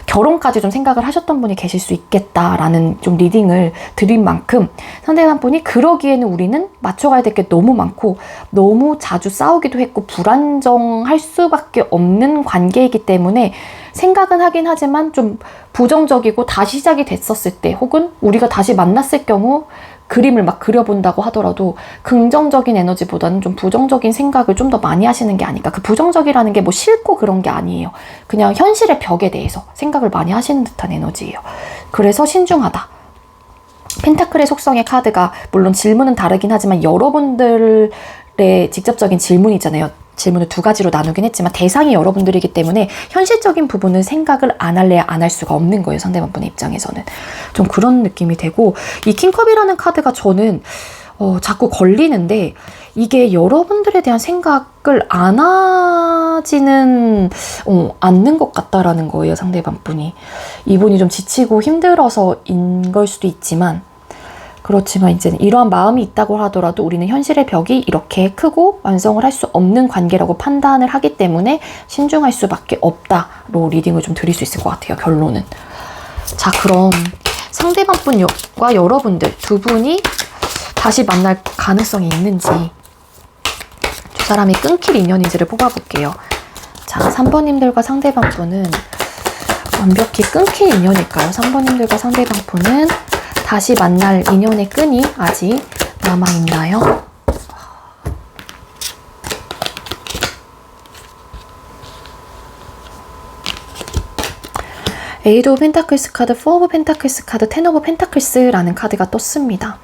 결혼까지 좀 생각을 하셨던 분이 계실 수 있겠다라는 좀 리딩을 드린 만큼 상대방 분이 그러기에는 우리는 맞춰가야 될 게 너무 많고 너무 자주 싸우기도 했고 불안정할 수밖에 없는 관계이기 때문에 생각은 하긴 하지만 좀 부정적이고 다시 시작이 됐었을 때 혹은 우리가 다시 만났을 경우 그림을 막 그려본다고 하더라도 긍정적인 에너지보다는 좀 부정적인 생각을 좀 더 많이 하시는 게 아닐까. 그 부정적이라는 게 뭐 싫고 그런 게 아니에요. 그냥 현실의 벽에 대해서 생각을 많이 하시는 듯한 에너지예요. 그래서 신중하다. 펜타클의 속성의 카드가 물론 질문은 다르긴 하지만 여러분들의 직접적인 질문이잖아요. 질문을 두 가지로 나누긴 했지만 대상이 여러분들이기 때문에 현실적인 부분은 생각을 안 할래야 안 할 수가 없는 거예요. 상대방 분의 입장에서는. 좀 그런 느낌이 되고 이 킹컵이라는 카드가 저는 자꾸 걸리는데 이게 여러분들에 대한 생각을 안 하지는 않는 것 같다라는 거예요. 상대방 분이. 이분이 좀 지치고 힘들어서인 걸 수도 있지만, 그렇지만 이제 이러한 마음이 있다고 하더라도 우리는 현실의 벽이 이렇게 크고 완성을 할 수 없는 관계라고 판단을 하기 때문에 신중할 수밖에 없다로 리딩을 좀 드릴 수 있을 것 같아요. 결론은. 자, 그럼 상대방 분과 여러분들 두 분이 다시 만날 가능성이 있는지, 두 사람이 끊길 인연인지를 뽑아볼게요. 자, 3번님들과 상대방 분은 완벽히 끊길 인연일까요? 3번님들과 상대방 분은 다시 만날 인연의 끈이 아직 남아있나요? 에이드 오브 펜타클스 카드, 포 오브 펜타클스 카드, 텐 오브 펜타클스라는 카드가 떴습니다.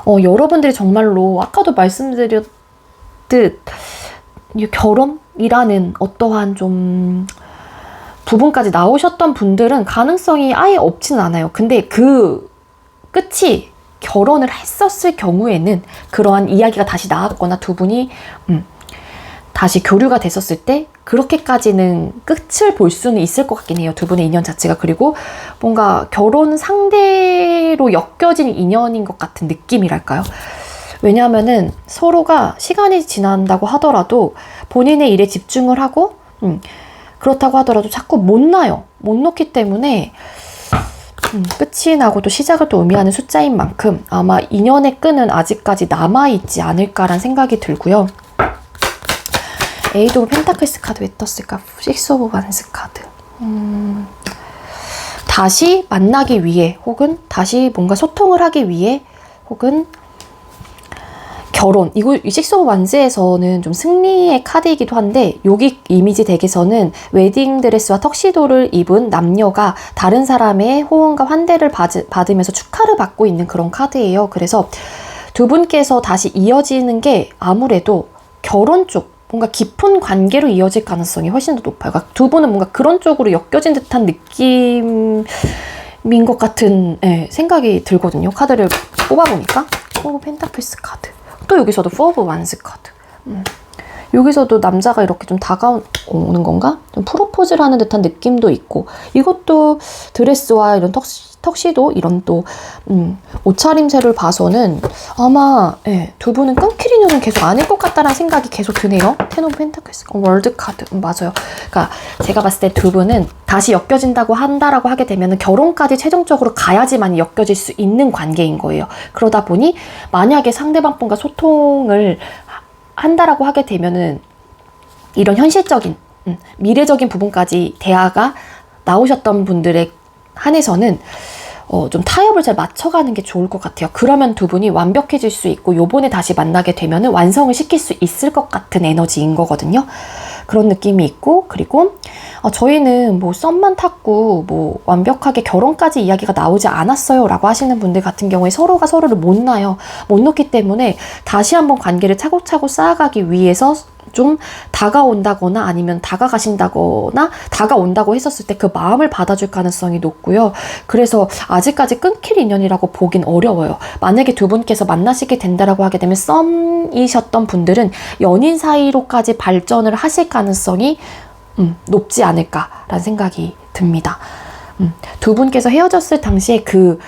여러분들이 정말로 아까도 말씀드렸듯 결혼이라는 어떠한 좀 부분까지 나오셨던 분들은 가능성이 아예 없지는 않아요. 근데 그 끝이 결혼을 했었을 경우에는 그러한 이야기가 다시 나왔거나 두 분이 다시 교류가 됐었을 때 그렇게까지는 끝을 볼 수는 있을 것 같긴 해요. 두 분의 인연 자체가. 그리고 뭔가 결혼 상대로 엮여진 인연인 것 같은 느낌이랄까요? 왜냐하면은 서로가 시간이 지난다고 하더라도 본인의 일에 집중을 하고 그렇다고 하더라도 자꾸 못 나요. 못 놓기 때문에 끝이 나고 또 시작을 또 의미하는 숫자인 만큼 아마 인연의 끈은 아직까지 남아있지 않을까라는 생각이 들고요. 에이드 오브 펜타클스 카드 왜 떴을까? 식스 오브 완스 카드. 다시 만나기 위해 혹은 다시 뭔가 소통을 하기 위해 혹은 결혼. 이 식스 오브 완스에서는 좀 승리의 카드이기도 한데 여기 이미지 덱에서는 웨딩드레스와 턱시도를 입은 남녀가 다른 사람의 호응과 환대를 받으면서 축하를 받고 있는 그런 카드예요. 그래서 두 분께서 다시 이어지는 게 아무래도 결혼 쪽 뭔가 깊은 관계로 이어질 가능성이 훨씬 더 높아요. 그러니까 두 분은 뭔가 그런 쪽으로 엮여진 듯한 느낌인 것 같은 생각이 들거든요. 카드를 뽑아보니까. 오브 펜타클스 카드. 또 여기서도 포 오브 완스 카드. 여기서도 남자가 이렇게 좀 다가오는 건가? 좀 프로포즈를 하는 듯한 느낌도 있고, 이것도 드레스와 이런 턱시도 이런 또 옷차림새를 봐서는 아마 두 분은 끊길 인연은 계속 아닐 것 같다는 생각이 계속 드네요. 텐 오브 펜타클스 월드 카드. 맞아요. 그러니까 제가 봤을 때 두 분은 다시 엮여진다고 한다라고 하게 되면 결혼까지 최종적으로 가야지만 엮여질 수 있는 관계인 거예요. 그러다 보니 만약에 상대방 분과 소통을 한다라고 하게 되면은 이런 현실적인 미래적인 부분까지 대화가 나오셨던 분들에 한해서는 좀 타협을 잘 맞춰가는 게 좋을 것 같아요. 그러면 두 분이 완벽해질 수 있고 요번에 다시 만나게 되면은 완성을 시킬 수 있을 것 같은 에너지인 거거든요. 그런 느낌이 있고, 그리고 저희는 뭐 썸만 탔고 뭐 완벽하게 결혼까지 이야기가 나오지 않았어요 라고 하시는 분들 같은 경우에 서로가 서로를 못 놔요. 못 놓기 때문에 다시 한번 관계를 차곡차곡 쌓아가기 위해서 좀 다가온다거나 아니면 다가가신다거나 다가온다고 했었을 때 그 마음을 받아줄 가능성이 높고요. 그래서 아직까지 끊길 인연이라고 보긴 어려워요. 만약에 두 분께서 만나시게 된다라고 하게 되면 썸이셨던 분들은 연인 사이로까지 발전을 하실 가능성이 높지 않을까라는 생각이 듭니다. 두 분께서 헤어졌을 당시에 그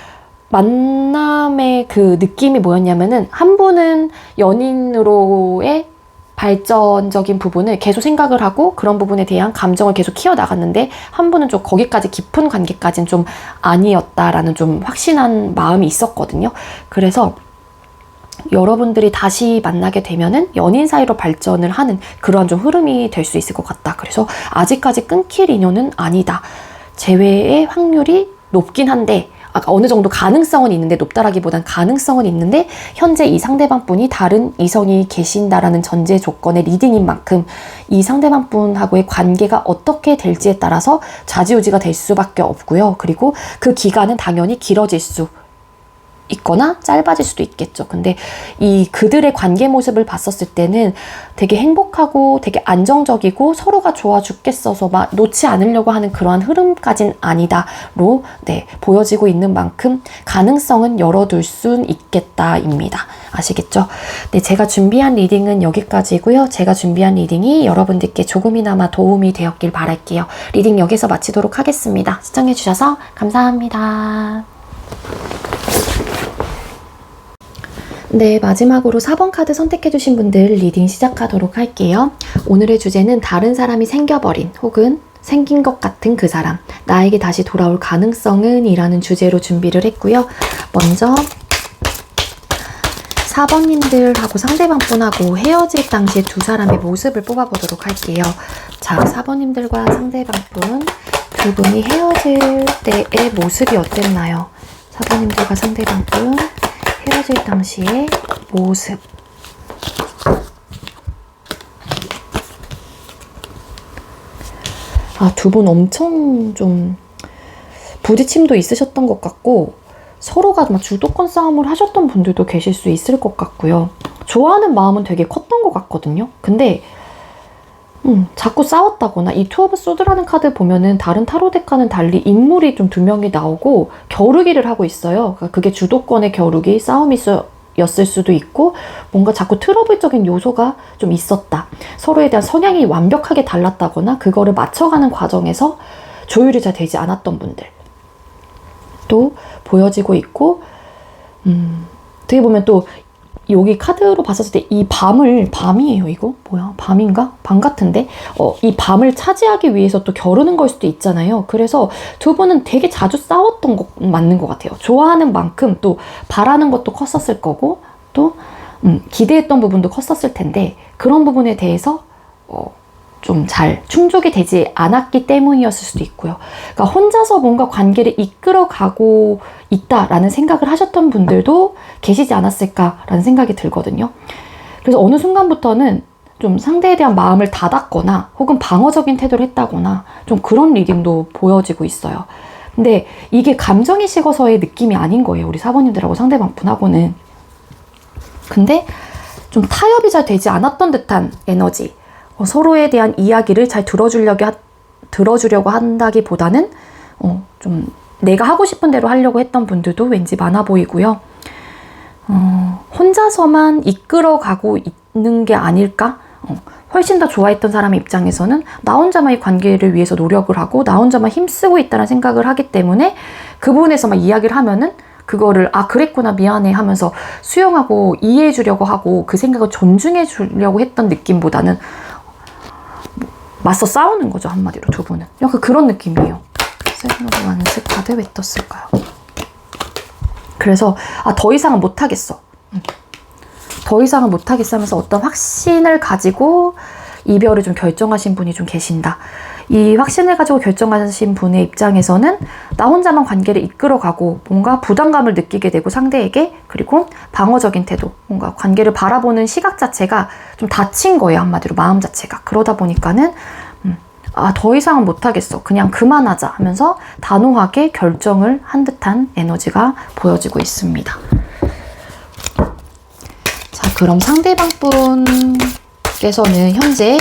만남의 그 느낌이 뭐였냐면은 한 분은 연인으로의 발전적인 부분을 계속 생각을 하고 그런 부분에 대한 감정을 계속 키워나갔는데 한 분은 좀 거기까지 깊은 관계까지는 좀 아니었다라는 좀 확신한 마음이 있었거든요. 그래서 여러분들이 다시 만나게 되면은 연인 사이로 발전을 하는 그러한 좀 흐름이 될 수 있을 것 같다. 그래서 아직까지 끊길 인연은 아니다. 재회의 확률이 높긴 한데 어느 정도 가능성은 있는데, 높다라기보단 가능성은 있는데 현재 이 상대방 분이 다른 이성이 계신다라는 전제 조건의 리딩인 만큼 이 상대방 분하고의 관계가 어떻게 될지에 따라서 좌지우지가 될 수밖에 없고요. 그리고 그 기간은 당연히 길어질 수 있거나 짧아질 수도 있겠죠. 근데 이 그들의 관계 모습을 봤었을 때는 되게 행복하고 되게 안정적이고 서로가 좋아 죽겠어서 막 놓지 않으려고 하는 그러한 흐름까진 아니다로 보여지고 있는 만큼 가능성은 열어둘 순 있겠다입니다. 아시겠죠? 네, 제가 준비한 리딩은 여기까지고요. 제가 준비한 리딩이 여러분들께 조금이나마 도움이 되었길 바랄게요. 리딩 여기서 마치도록 하겠습니다. 시청해주셔서 감사합니다. 네, 마지막으로 4번 카드 선택해주신 분들 리딩 시작하도록 할게요. 오늘의 주제는 다른 사람이 생겨버린 혹은 생긴 것 같은 그 사람, 나에게 다시 돌아올 가능성은 이라는 주제로 준비를 했고요. 먼저 4번님들하고 상대방분하고 헤어질 당시에 두 사람의 모습을 뽑아보도록 할게요. 자, 4번님들과 상대방분 두 분이 헤어질 때의 모습이 어땠나요? 4번님들과 상대방분 헤어질 당시의 모습. 두 분 엄청 좀 부딪힘도 있으셨던 것 같고 서로가 막 주도권 싸움을 하셨던 분들도 계실 수 있을 것 같고요. 좋아하는 마음은 되게 컸던 것 같거든요. 근데 자꾸 싸웠다거나 이 투 오브 소드라는 카드 보면은 다른 타로 덱과는 달리 인물이 좀 두 명이 나오고 겨루기를 하고 있어요. 그러니까 그게 주도권의 겨루기, 싸움이었을 수도 있고 뭔가 자꾸 트러블적인 요소가 좀 있었다. 서로에 대한 성향이 완벽하게 달랐다거나 그거를 맞춰가는 과정에서 조율이 잘 되지 않았던 분들 또 보여지고 있고 어떻게 보면 또 여기 카드로 봤었을 때 이 밤이에요 이거? 뭐야? 밤인가? 밤 같은데? 이 밤을 차지하기 위해서 또 겨루는 걸 수도 있잖아요. 그래서 두 분은 되게 자주 싸웠던 거 맞는 것 같아요. 좋아하는 만큼 또 바라는 것도 컸었을 거고 또 기대했던 부분도 컸었을 텐데 그런 부분에 대해서 좀 잘 충족이 되지 않았기 때문이었을 수도 있고요. 그러니까 혼자서 뭔가 관계를 이끌어가고 있다라는 생각을 하셨던 분들도 계시지 않았을까라는 생각이 들거든요. 그래서 어느 순간부터는 좀 상대에 대한 마음을 닫았거나 혹은 방어적인 태도를 했다거나 좀 그런 리딩도 보여지고 있어요. 근데 이게 감정이 식어서의 느낌이 아닌 거예요. 우리 사모님들하고 상대방 분하고는. 근데 좀 타협이 잘 되지 않았던 듯한 에너지. 서로에 대한 이야기를 잘 들어주려고 한다기보다는 좀 내가 하고 싶은 대로 하려고 했던 분들도 왠지 많아 보이고요. 혼자서만 이끌어가고 있는 게 아닐까? 훨씬 더 좋아했던 사람의 입장에서는 나 혼자만 이 관계를 위해서 노력을 하고 나 혼자만 힘쓰고 있다는 생각을 하기 때문에 그 부분에서만 이야기를 하면은 그거를 그랬구나 미안해 하면서 수용하고 이해해 주려고 하고 그 생각을 존중해 주려고 했던 느낌보다는 맞서 싸우는 거죠. 한마디로 두 분은. 약간 그런 느낌이에요. 세븐 오브 완스 카드 왜 떴을까요? 그래서 더 이상은 못하겠어. 더 이상은 못하겠어 하면서 어떤 확신을 가지고 이별을 좀 결정하신 분이 좀 계신다. 이 확신을 가지고 결정하신 분의 입장에서는 나 혼자만 관계를 이끌어가고 뭔가 부담감을 느끼게 되고 상대에게 그리고 방어적인 태도 뭔가 관계를 바라보는 시각 자체가 좀 닫힌 거예요. 한마디로 마음 자체가. 그러다 보니까는 더 이상은 못하겠어. 그냥 그만하자 하면서 단호하게 결정을 한 듯한 에너지가 보여지고 있습니다. 자, 그럼 상대방 분께서는 현재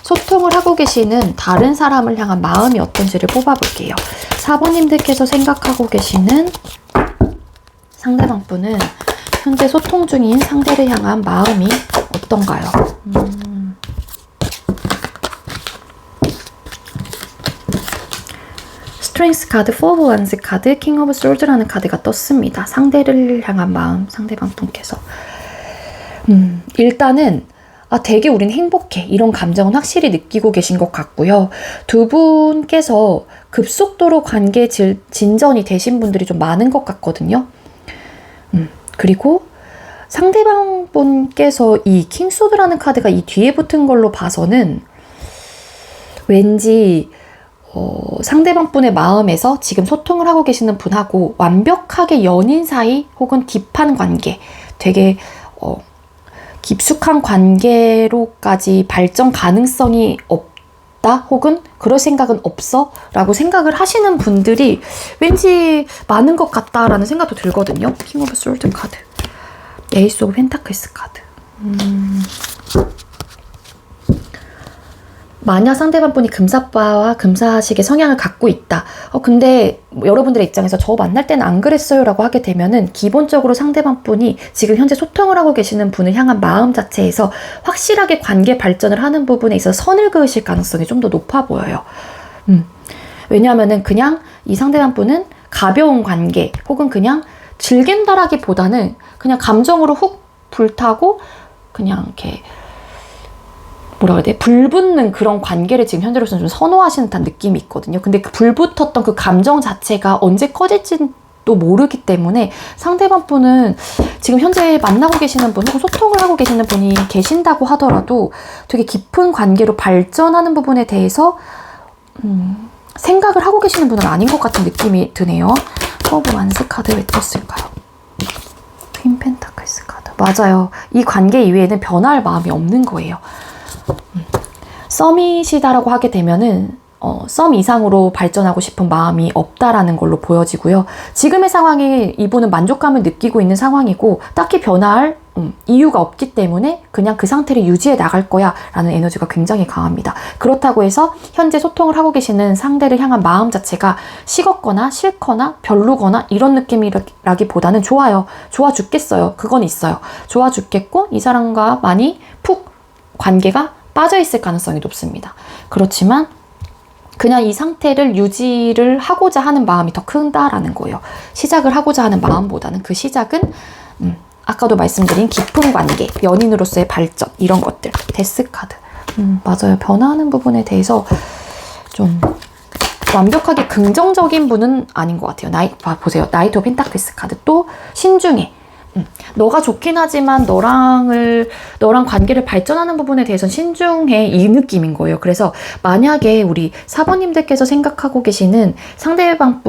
소통을 하고 계시는 다른 사람을 향한 마음이 어떤지를 뽑아볼게요. 4번님들께서 생각하고 계시는 상대방 분은 현재 소통 중인 상대를 향한 마음이 어떤가요? 스트렝스 카드, 4 오브 원스 카드, 킹 오브 솔드라는 카드가 떴습니다. 상대를 향한 마음, 상대방 분께서. 일단은 되게 우린 행복해. 이런 감정은 확실히 느끼고 계신 것 같고요. 두 분께서 급속도로 관계 진전이 되신 분들이 좀 많은 것 같거든요. 그리고 상대방 분께서 이 킹소드라는 카드가 이 뒤에 붙은 걸로 봐서는 왠지 상대방 분의 마음에서 지금 소통을 하고 계시는 분하고 완벽하게 연인 사이 혹은 딥한 관계, 되게 깊숙한 관계로까지 발전 가능성이 없다 혹은 그럴 생각은 없어 라고 생각을 하시는 분들이 왠지 많은 것 같다라는 생각도 들거든요. 킹 오브 솔드 카드, 에이스 오브 펜타클스 카드. 만약 상대방 분이 금사빠와 금사식의 성향을 갖고 있다. 근데 여러분들의 입장에서 저 만날 때는 안 그랬어요 라고 하게 되면은 기본적으로 상대방 분이 지금 현재 소통을 하고 계시는 분을 향한 마음 자체에서 확실하게 관계 발전을 하는 부분에 있어서 선을 그으실 가능성이 좀 더 높아 보여요. 왜냐하면은 그냥 이 상대방 분은 가벼운 관계 혹은 그냥 즐긴다라기보다는 그냥 감정으로 훅 불타고 그냥 이렇게 뭐라 그래야 돼? 불붙는 그런 관계를 지금 현재로서는 좀 선호하시는 듯한 느낌이 있거든요. 근데 그 불붙었던 그 감정 자체가 언제 꺼질지도 모르기 때문에 상대방 분은 지금 현재 만나고 계시는 분 혹은 소통을 하고 계시는 분이 계신다고 하더라도 되게 깊은 관계로 발전하는 부분에 대해서 생각을 하고 계시는 분은 아닌 것 같은 느낌이 드네요. 오브 완스 카드 왜 떴을까요? 퀸 펜타클스 카드. 맞아요. 이 관계 이외에는 변화할 마음이 없는 거예요. 썸이시다라고 하게 되면은 썸 이상으로 발전하고 싶은 마음이 없다라는 걸로 보여지고요. 지금의 상황에 이분은 만족감을 느끼고 있는 상황이고 딱히 변화할 이유가 없기 때문에 그냥 그 상태를 유지해 나갈 거야 라는 에너지가 굉장히 강합니다. 그렇다고 해서 현재 소통을 하고 계시는 상대를 향한 마음 자체가 식었거나 싫거나 별로거나 이런 느낌이라기보다는 좋아요. 좋아 죽겠어요. 그건 있어요. 좋아 죽겠고 이 사람과 많이 푹 관계가 빠져있을 가능성이 높습니다. 그렇지만 그냥 이 상태를 유지를 하고자 하는 마음이 더 큰다라는 거예요. 시작을 하고자 하는 마음보다는 그 시작은 아까도 말씀드린 깊은 관계, 연인으로서의 발전 이런 것들. 데스 카드. 맞아요. 변화하는 부분에 대해서 좀 완벽하게 긍정적인 분은 아닌 것 같아요. 보세요. 나이트 오브 펜타클스 카드. 또 신중해. 너가 좋긴 하지만 너랑 관계를 발전하는 부분에 대해서는 신중해 이 느낌인 거예요. 그래서 만약에 우리 사번님들께서 생각하고 계시는 상대방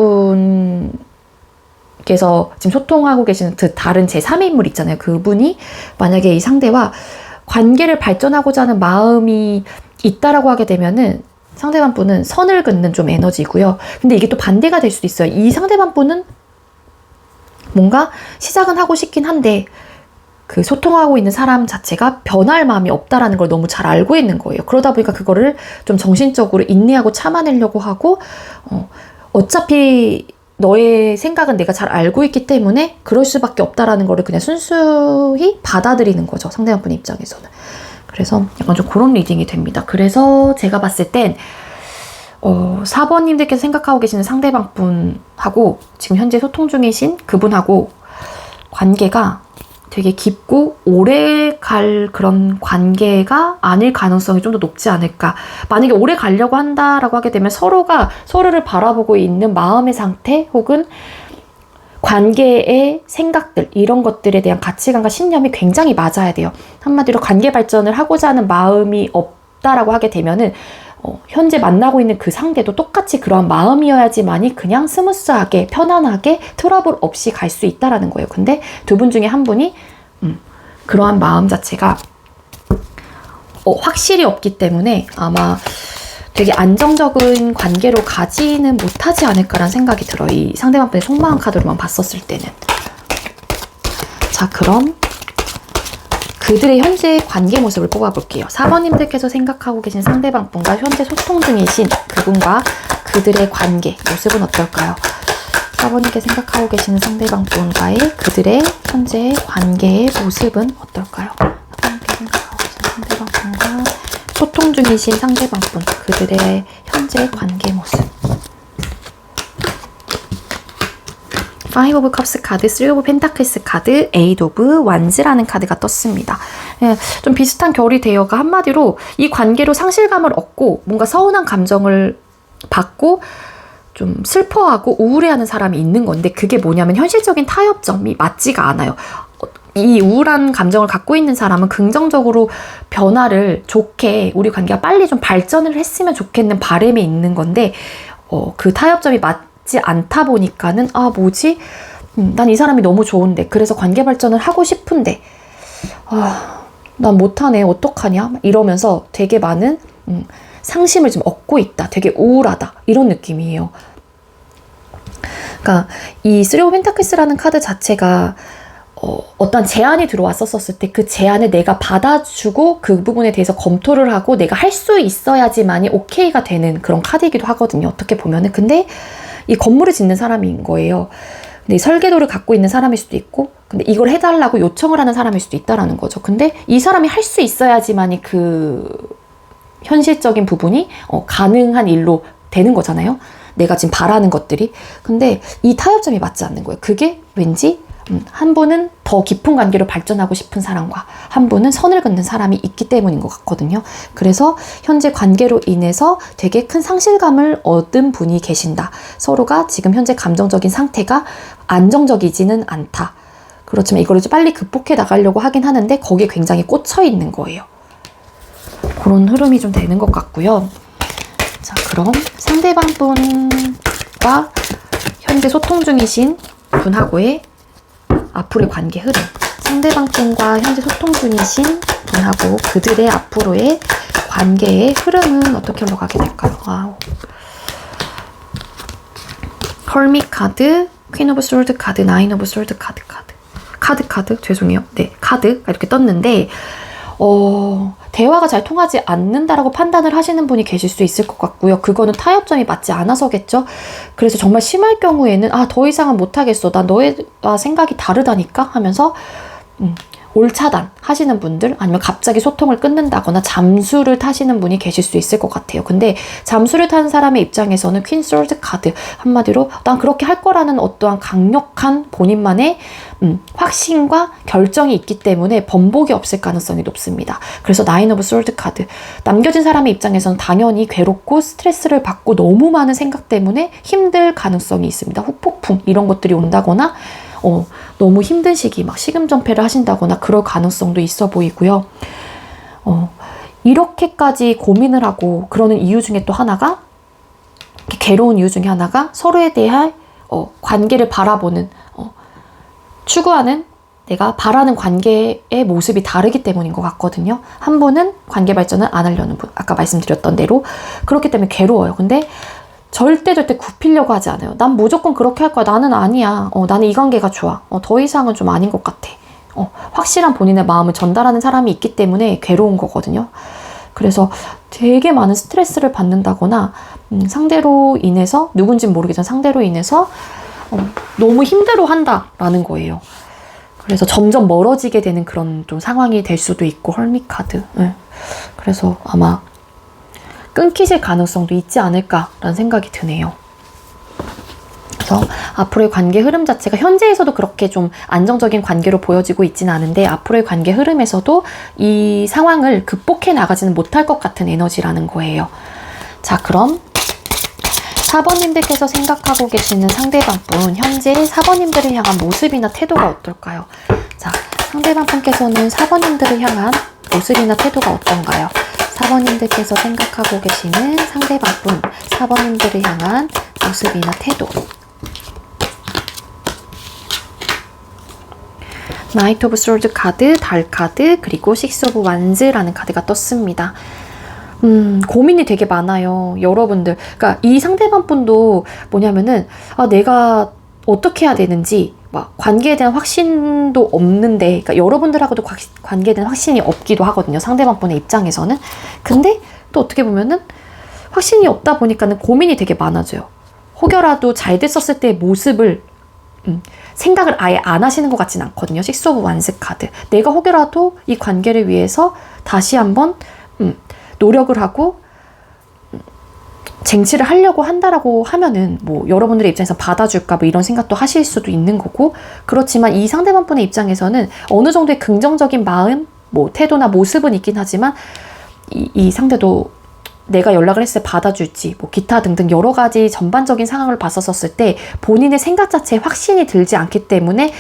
분께서 지금 소통하고 계시는 다른 제3의 인물 있잖아요. 그분이 만약에 이 상대와 관계를 발전하고자 하는 마음이 있다라고 하게 되면은 상대방 분은 선을 긋는 좀 에너지고요. 근데 이게 또 반대가 될 수도 있어요. 이 상대방 분은 뭔가 시작은 하고 싶긴 한데 그 소통하고 있는 사람 자체가 변할 마음이 없다라는 걸 너무 잘 알고 있는 거예요. 그러다 보니까 그거를 좀 정신적으로 인내하고 참아내려고 하고 어차피 너의 생각은 내가 잘 알고 있기 때문에 그럴 수밖에 없다라는 거를 그냥 순수히 받아들이는 거죠. 상대방 분 입장에서는. 그래서 약간 좀 그런 리딩이 됩니다. 그래서 제가 봤을 땐 4번님들께서 생각하고 계시는 상대방 분하고 지금 현재 소통 중이신 그분하고 관계가 되게 깊고 오래 갈 그런 관계가 아닐 가능성이 좀 더 높지 않을까. 만약에 오래 가려고 한다라고 하게 되면 서로가 서로를 바라보고 있는 마음의 상태 혹은 관계의 생각들 이런 것들에 대한 가치관과 신념이 굉장히 맞아야 돼요. 한마디로 관계 발전을 하고자 하는 마음이 없다라고 하게 되면은 현재 만나고 있는 그 상대도 똑같이 그러한 마음이어야지만이 그냥 스무스하게 편안하게 트러블 없이 갈 수 있다라는 거예요. 근데 두 분 중에 한 분이 그러한 마음 자체가 확실히 없기 때문에 아마 되게 안정적인 관계로 가지는 못하지 않을까라는 생각이 들어요. 이 상대방 분의 속마음 카드로만 봤었을 때는. 자, 그럼 그들의 현재 관계 모습을 뽑아볼게요. 4번님들께서 생각하고 계신 상대방 분과 현재 소통 중이신 그분과 그들의 관계 모습은 어떨까요? 4번님께 생각하고 계시는 상대방 분과의 그들의 현재 관계의 모습은 어떨까요? 4번님께 생각하고 계신 상대방 분과 소통 중이신 상대방 분 그들의 현재 관계 모습. 5 오브 컵스 카드, 3 오브 펜타클스 카드, 8 오브 완즈라는 카드가 떴습니다. 예, 좀 비슷한 결이 되어가 한마디로 이 관계로 상실감을 얻고 뭔가 서운한 감정을 받고 좀 슬퍼하고 우울해하는 사람이 있는 건데 그게 뭐냐면 현실적인 타협점이 맞지가 않아요. 이 우울한 감정을 갖고 있는 사람은 긍정적으로 변화를 좋게 우리 관계가 빨리 좀 발전을 했으면 좋겠는 바람이 있는 건데 그 타협점이 맞지 않다 보니까는 뭐지? 난 이 사람이 너무 좋은데 그래서 관계 발전을 하고 싶은데 난 못하네 어떡하냐? 이러면서 되게 많은 상심을 좀 얻고 있다. 되게 우울하다. 이런 느낌이에요. 그러니까 이 쓰리 오브 펜타클스라는 카드 자체가 어떤 제안이 들어왔었을 때 그 제안을 내가 받아주고 그 부분에 대해서 검토를 하고 내가 할 수 있어야지만이 오케이가 되는 그런 카드이기도 하거든요. 어떻게 보면은. 근데 이 건물을 짓는 사람인 거예요. 근데 설계도를 갖고 있는 사람일 수도 있고, 근데 이걸 해달라고 요청을 하는 사람일 수도 있다라는 거죠. 근데 이 사람이 할 수 있어야지만이 그 현실적인 부분이 가능한 일로 되는 거잖아요. 내가 지금 바라는 것들이. 근데 이 타협점이 맞지 않는 거예요. 그게 왠지 한 분은 더 깊은 관계로 발전하고 싶은 사람과 한 분은 선을 긋는 사람이 있기 때문인 것 같거든요. 그래서 현재 관계로 인해서 되게 큰 상실감을 얻은 분이 계신다. 서로가 지금 현재 감정적인 상태가 안정적이지는 않다. 그렇지만 이거를 좀 빨리 극복해 나가려고 하긴 하는데 거기에 굉장히 꽂혀 있는 거예요. 그런 흐름이 좀 되는 것 같고요. 자, 그럼 상대방 분과 현재 소통 중이신 분하고의 앞으로의 관계 흐름, 상대방 분과 현재 소통 중이신 분하고 그들의 앞으로의 관계의 흐름은 어떻게 흘러가게 될까요? 와우. 헐밋 카드, 퀸 오브 솔드 카드, 나인 오브 솔드 카드, 죄송해요. 네, 카드가 이렇게 떴는데 대화가 잘 통하지 않는다라고 판단을 하시는 분이 계실 수 있을 것 같고요. 그거는 타협점이 맞지 않아서겠죠. 그래서 정말 심할 경우에는 더 이상은 못하겠어. 난 너와 생각이 다르다니까 하면서 올차단 하시는 분들, 아니면 갑자기 소통을 끊는다거나 잠수를 타시는 분이 계실 수 있을 것 같아요. 근데 잠수를 타는 사람의 입장에서는 퀸 솔드 카드, 한마디로 난 그렇게 할 거라는 어떠한 강력한 본인만의 확신과 결정이 있기 때문에 번복이 없을 가능성이 높습니다. 그래서 나인 오브 솔드 카드, 남겨진 사람의 입장에서는 당연히 괴롭고 스트레스를 받고 너무 많은 생각 때문에 힘들 가능성이 있습니다. 후폭풍 이런 것들이 온다거나 너무 힘든 시기, 막 식음전폐를 하신다거나 그럴 가능성도 있어 보이고요. 이렇게까지 고민을 하고 그러는 이유 중에 또 하나가, 괴로운 이유 중에 하나가 서로에 대한 관계를 바라보는, 추구하는, 내가 바라는 관계의 모습이 다르기 때문인 것 같거든요. 한 분은 관계 발전을 안 하려는 분, 아까 말씀드렸던 대로. 그렇기 때문에 괴로워요. 근데 절대 굽히려고 하지 않아요. 난 무조건 그렇게 할 거야. 나는 아니야. 나는 이 관계가 좋아. 더 이상은 좀 아닌 것 같아. 확실한 본인의 마음을 전달하는 사람이 있기 때문에 괴로운 거거든요. 그래서 되게 많은 스트레스를 받는다거나 상대로 인해서, 누군지는 모르겠지만 상대로 인해서 너무 힘들어한다라는 거예요. 그래서 점점 멀어지게 되는 그런 좀 상황이 될 수도 있고, 헐밋 카드. 네. 그래서 아마 끊기실 가능성도 있지 않을까라는 생각이 드네요. 그래서 앞으로의 관계 흐름 자체가 현재에서도 그렇게 좀 안정적인 관계로 보여지고 있지는 않은데, 앞으로의 관계 흐름에서도 이 상황을 극복해 나가지는 못할 것 같은 에너지라는 거예요. 자, 그럼 4번님들께서 생각하고 계시는 상대방 분, 현재 4번님들을 향한 모습이나 태도가 어떨까요? 자, 상대방 분께서는 4번님들을 향한 모습이나 태도가 어떤가요? 4번님들께서 생각하고 계시는 상대방 분, 4번님들을 향한 모습이나 태도. 나이트 오브 솔드 카드, 달 카드, 그리고 식스 오브 완즈라는 카드가 떴습니다. 고민이 되게 많아요. 여러분들. 그러니까 이 상대방 분도 뭐냐면은, 내가 어떻게 해야 되는지, 막 관계에 대한 확신도 없는데, 그러니까 여러분들하고도 관계에 대한 확신이 없기도 하거든요. 상대방 분의 입장에서는. 근데 또 어떻게 보면은 확신이 없다 보니까는 고민이 되게 많아져요. 혹여라도 잘 됐었을 때의 모습을 생각을 아예 안 하시는 것 같진 않거든요. 식스 오브 완스 카드. 내가 혹여라도 이 관계를 위해서 다시 한번 노력을 하고 쟁취를 하려고 한다라고 하면은 뭐 여러분들의 입장에서 받아줄까 뭐 이런 생각도 하실 수도 있는 거고, 그렇지만 이 상대방 분의 입장에서는 어느 정도의 긍정적인 마음, 뭐 태도나 모습은 있긴 하지만 이 상대도 내가 연락을 했을 때 받아줄지 뭐 기타 등등 여러 가지 전반적인 상황을 봤었을 때 본인의 생각 자체에 확신이 들지 않기 때문에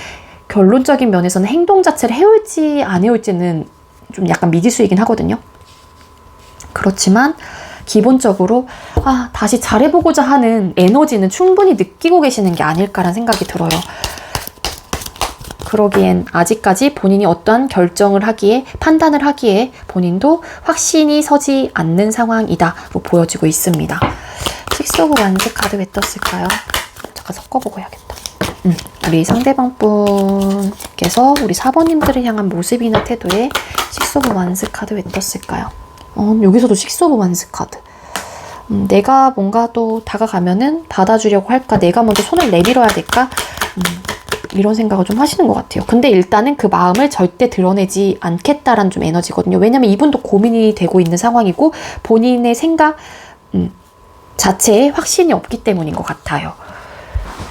결론적인 면에서는 행동 자체를 해올지 안 해올지는 좀 약간 미지수이긴 하거든요. 그렇지만 기본적으로 다시 잘해보고자 하는 에너지는 충분히 느끼고 계시는 게 아닐까라는 생각이 들어요. 그러기엔 아직까지 본인이 어떠한 결정을 하기에, 판단을 하기에 본인도 확신이 서지 않는 상황이다로 보여지고 있습니다. 식스 오브 완즈 카드 왜 떴을까요? 잠깐 섞어보고 해야겠다. 우리 상대방 분께서 우리 4번님들을 향한 모습이나 태도에 식스 오브 완즈 카드 왜 떴을까요? 여기서도 식스 오브 완즈 카드. 내가 뭔가 또 다가가면은 받아주려고 할까? 내가 먼저 손을 내밀어야 될까? 이런 생각을 좀 하시는 것 같아요. 근데 일단은 그 마음을 절대 드러내지 않겠다라는 좀 에너지거든요. 왜냐면 이분도 고민이 되고 있는 상황이고 본인의 생각 자체에 확신이 없기 때문인 것 같아요.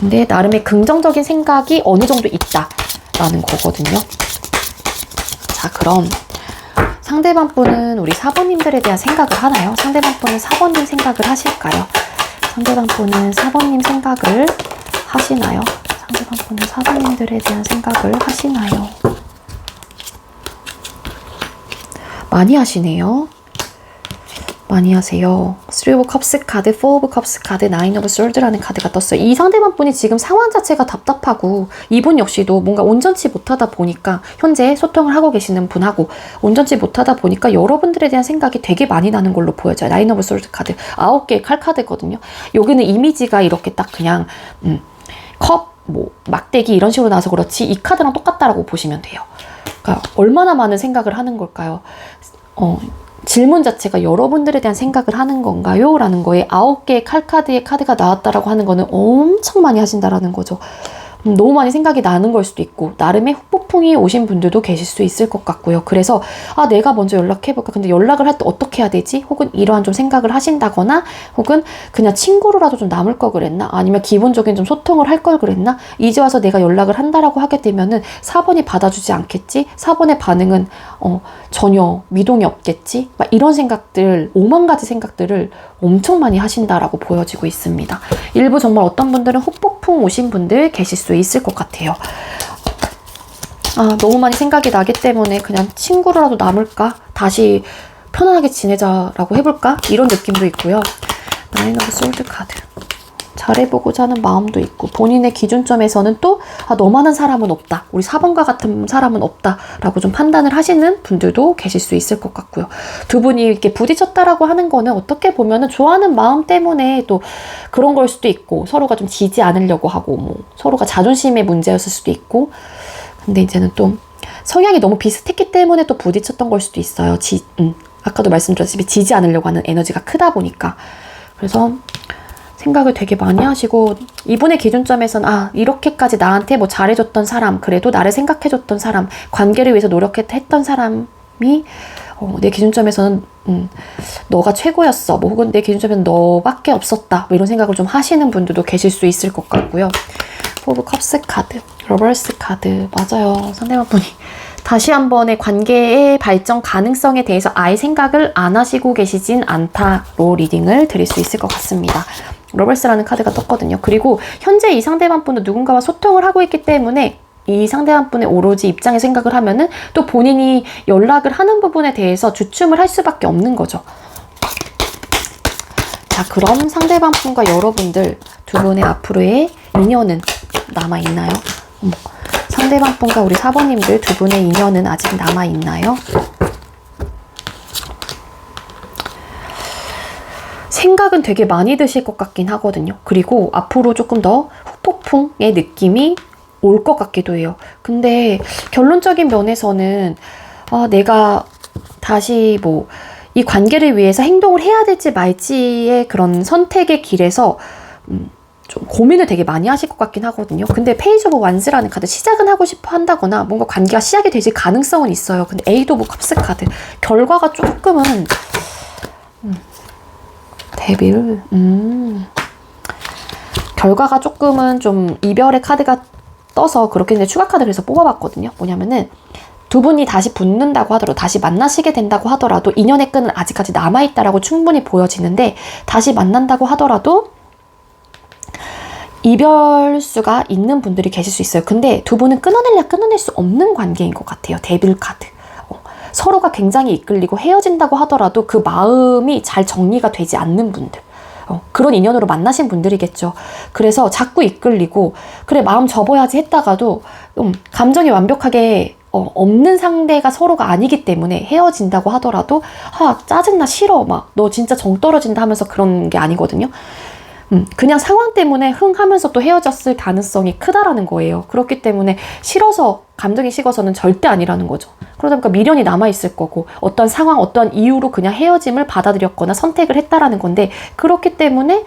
근데 나름의 긍정적인 생각이 어느 정도 있다라는 거거든요. 자, 그럼 상대방 분은 우리 4번님들에 대한 생각을 하나요? 상대방 분은 4번님 생각을 하실까요? 상대방 분은 4번님 생각을 하시나요? 상대방 분은 4번님들에 대한 생각을 하시나요? 많이 하시네요. 많이 하세요. 3 of Cups 카드, 4 of Cups 카드, 9 of Swords라는 카드가 떴어요. 이 상대방 분이 지금 상황 자체가 답답하고 이분 역시도 뭔가 온전치 못하다 보니까 현재 소통을 하고 계시는 분하고 온전치 못하다 보니까 여러분들에 대한 생각이 되게 많이 나는 걸로 보여져요. 9 of Swords 카드, 9개의 칼 카드거든요. 여기는 이미지가 이렇게 딱 그냥 컵, 막대기 이런 식으로 나와서 그렇지 이 카드랑 똑같다라고 보시면 돼요. 그러니까 얼마나 많은 생각을 하는 걸까요? 질문 자체가 여러분들에 대한 생각을 하는 건가요? 라는 거에 9개의 칼카드의 카드가 나왔다라고 하는 거는 엄청 많이 하신다라는 거죠. 너무 많이 생각이 나는 걸 수도 있고 나름의 후폭풍이 오신 분들도 계실 수 있을 것 같고요. 그래서 내가 먼저 연락해볼까? 근데 연락을 할 때 어떻게 해야 되지? 혹은 이러한 좀 생각을 하신다거나 혹은 그냥 친구로라도 좀 남을 걸 그랬나? 아니면 기본적인 좀 소통을 할 걸 그랬나? 이제 와서 내가 연락을 한다라고 하게 되면은 4번이 받아주지 않겠지? 4번의 반응은 전혀 미동이 없겠지? 막 이런 생각들, 5만 가지 생각들을 엄청 많이 하신다라고 보여지고 있습니다. 일부 정말 어떤 분들은 후폭풍 오신 분들 계실 수 있을 것 같아요. 너무 많이 생각이 나기 때문에 그냥 친구로라도 남을까? 다시 편안하게 지내자라고 해볼까? 이런 느낌도 있고요. 9 of Swords 카드. 잘해보고자 하는 마음도 있고 본인의 기준점에서는 또 너만한 사람은 없다. 우리 4번과 같은 사람은 없다라고 좀 판단을 하시는 분들도 계실 수 있을 것 같고요. 두 분이 이렇게 부딪혔다라고 하는 거는 어떻게 보면은 좋아하는 마음 때문에 또 그런 걸 수도 있고 서로가 좀 지지 않으려고 하고 서로가 자존심의 문제였을 수도 있고 근데 이제는 또 성향이 너무 비슷했기 때문에 또 부딪혔던 걸 수도 있어요. 아까도 말씀드렸다시피 지지 않으려고 하는 에너지가 크다 보니까 그래서 생각을 되게 많이 하시고 이분의 기준점에선 이렇게까지 나한테 잘해줬던 사람 그래도 나를 생각해줬던 사람 관계를 위해서 노력했던 사람이 내 기준점에서는 너가 최고였어 혹은 내 기준점에는 너밖에 없었다 이런 생각을 좀 하시는 분들도 계실 수 있을 것 같고요. 4 of Cups 카드, 러버스 카드 맞아요. 상대방 분이 다시 한 번의 관계의 발전 가능성에 대해서 아예 생각을 안 하시고 계시진 않다로 리딩을 드릴 수 있을 것 같습니다. 러버스라는 카드가 떴거든요. 그리고 현재 이 상대방 분은 누군가와 소통을 하고 있기 때문에 이 상대방 분의 오로지 입장에 생각을 하면은 또 본인이 연락을 하는 부분에 대해서 주춤을 할 수밖에 없는 거죠. 자, 그럼 상대방 분과 여러분들 두 분의 앞으로의 인연은 남아있나요? 상대방 분과 우리 4번님들 두 분의 인연은 아직 남아있나요? 생각은 되게 많이 드실 것 같긴 하거든요. 그리고 앞으로 조금 더 후폭풍의 느낌이 올 것 같기도 해요. 근데 결론적인 면에서는 내가 다시 이 관계를 위해서 행동을 해야 될지 말지의 그런 선택의 길에서 좀 고민을 되게 많이 하실 것 같긴 하거든요. 근데 페이지 오브 완즈라는 카드 시작은 하고 싶어 한다거나 뭔가 관계가 시작이 되실 가능성은 있어요. 근데 에이드 오브 컵스 카드 결과가 조금은 데빌 결과가 조금은 좀 이별의 카드가 떠서 그렇게 이제 추가 카드를 해서 뽑아봤거든요. 뭐냐면은 두 분이 다시 붙는다고 하더라도 다시 만나시게 된다고 하더라도 인연의 끈은 아직까지 남아있다라고 충분히 보여지는데 다시 만난다고 하더라도 이별수가 있는 분들이 계실 수 있어요. 근데 두 분은 끊어낼 수 없는 관계인 것 같아요. 데빌 카드. 서로가 굉장히 이끌리고 헤어진다고 하더라도 그 마음이 잘 정리가 되지 않는 분들. 그런 인연으로 만나신 분들이겠죠. 그래서 자꾸 이끌리고 그래 마음 접어야지 했다가도 감정이 완벽하게 없는 상대가 서로가 아니기 때문에 헤어진다고 하더라도 짜증나 싫어 막 너 진짜 정 떨어진다 하면서 그런 게 아니거든요. 그냥 상황 때문에 하면서 또 헤어졌을 가능성이 크다라는 거예요. 그렇기 때문에 싫어서 감정이 식어서는 절대 아니라는 거죠. 그러다 보니까 미련이 남아있을 거고 어떤 상황 어떤 이유로 그냥 헤어짐을 받아들였거나 선택을 했다라는 건데 그렇기 때문에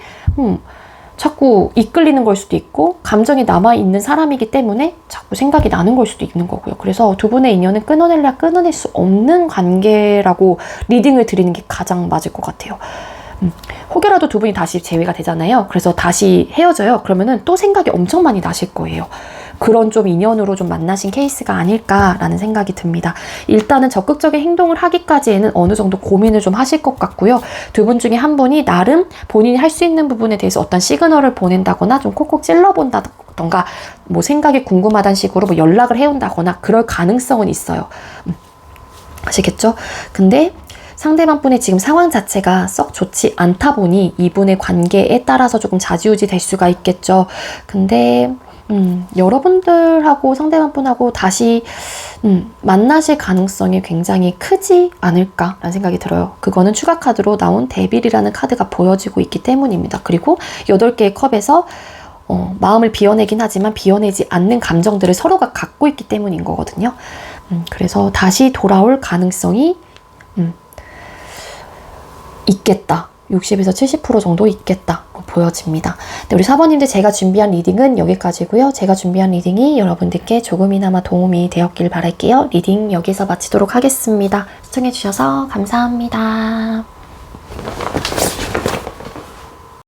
자꾸 이끌리는 걸 수도 있고 감정이 남아있는 사람이기 때문에 자꾸 생각이 나는 걸 수도 있는 거고요. 그래서 두 분의 인연은 끊어낼래야 끊어낼 수 없는 관계라고 리딩을 드리는 게 가장 맞을 것 같아요. 혹여라도 두 분이 다시 재회가 되잖아요. 그래서 다시 헤어져요. 그러면은 또 생각이 엄청 많이 나실 거예요. 그런 좀 인연으로 좀 만나신 케이스가 아닐까라는 생각이 듭니다. 일단은 적극적인 행동을 하기까지에는 어느 정도 고민을 좀 하실 것 같고요. 두 분 중에 한 분이 나름 본인이 할 수 있는 부분에 대해서 어떤 시그널을 보낸다거나 좀 콕콕 찔러본다던가 뭐 생각이 궁금하다는 식으로 뭐 연락을 해온다거나 그럴 가능성은 있어요. 아시겠죠? 근데 상대방 분의 지금 상황 자체가 썩 좋지 않다 보니 이분의 관계에 따라서 조금 좌지우지 될 수가 있겠죠. 근데 여러분들하고 상대방 분하고 다시 만나실 가능성이 굉장히 크지 않을까라는 생각이 들어요. 그거는 추가 카드로 나온 데빌이라는 카드가 보여지고 있기 때문입니다. 그리고 8개의 컵에서 마음을 비워내긴 하지만 비워내지 않는 감정들을 서로가 갖고 있기 때문인 거거든요. 그래서 다시 돌아올 가능성이 있겠다. 60에서 70% 정도 있겠다 보여집니다. 네, 우리 사번님들 제가 준비한 리딩은 여기까지고요. 제가 준비한 리딩이 여러분들께 조금이나마 도움이 되었길 바랄게요. 리딩 여기서 마치도록 하겠습니다. 시청해주셔서 감사합니다.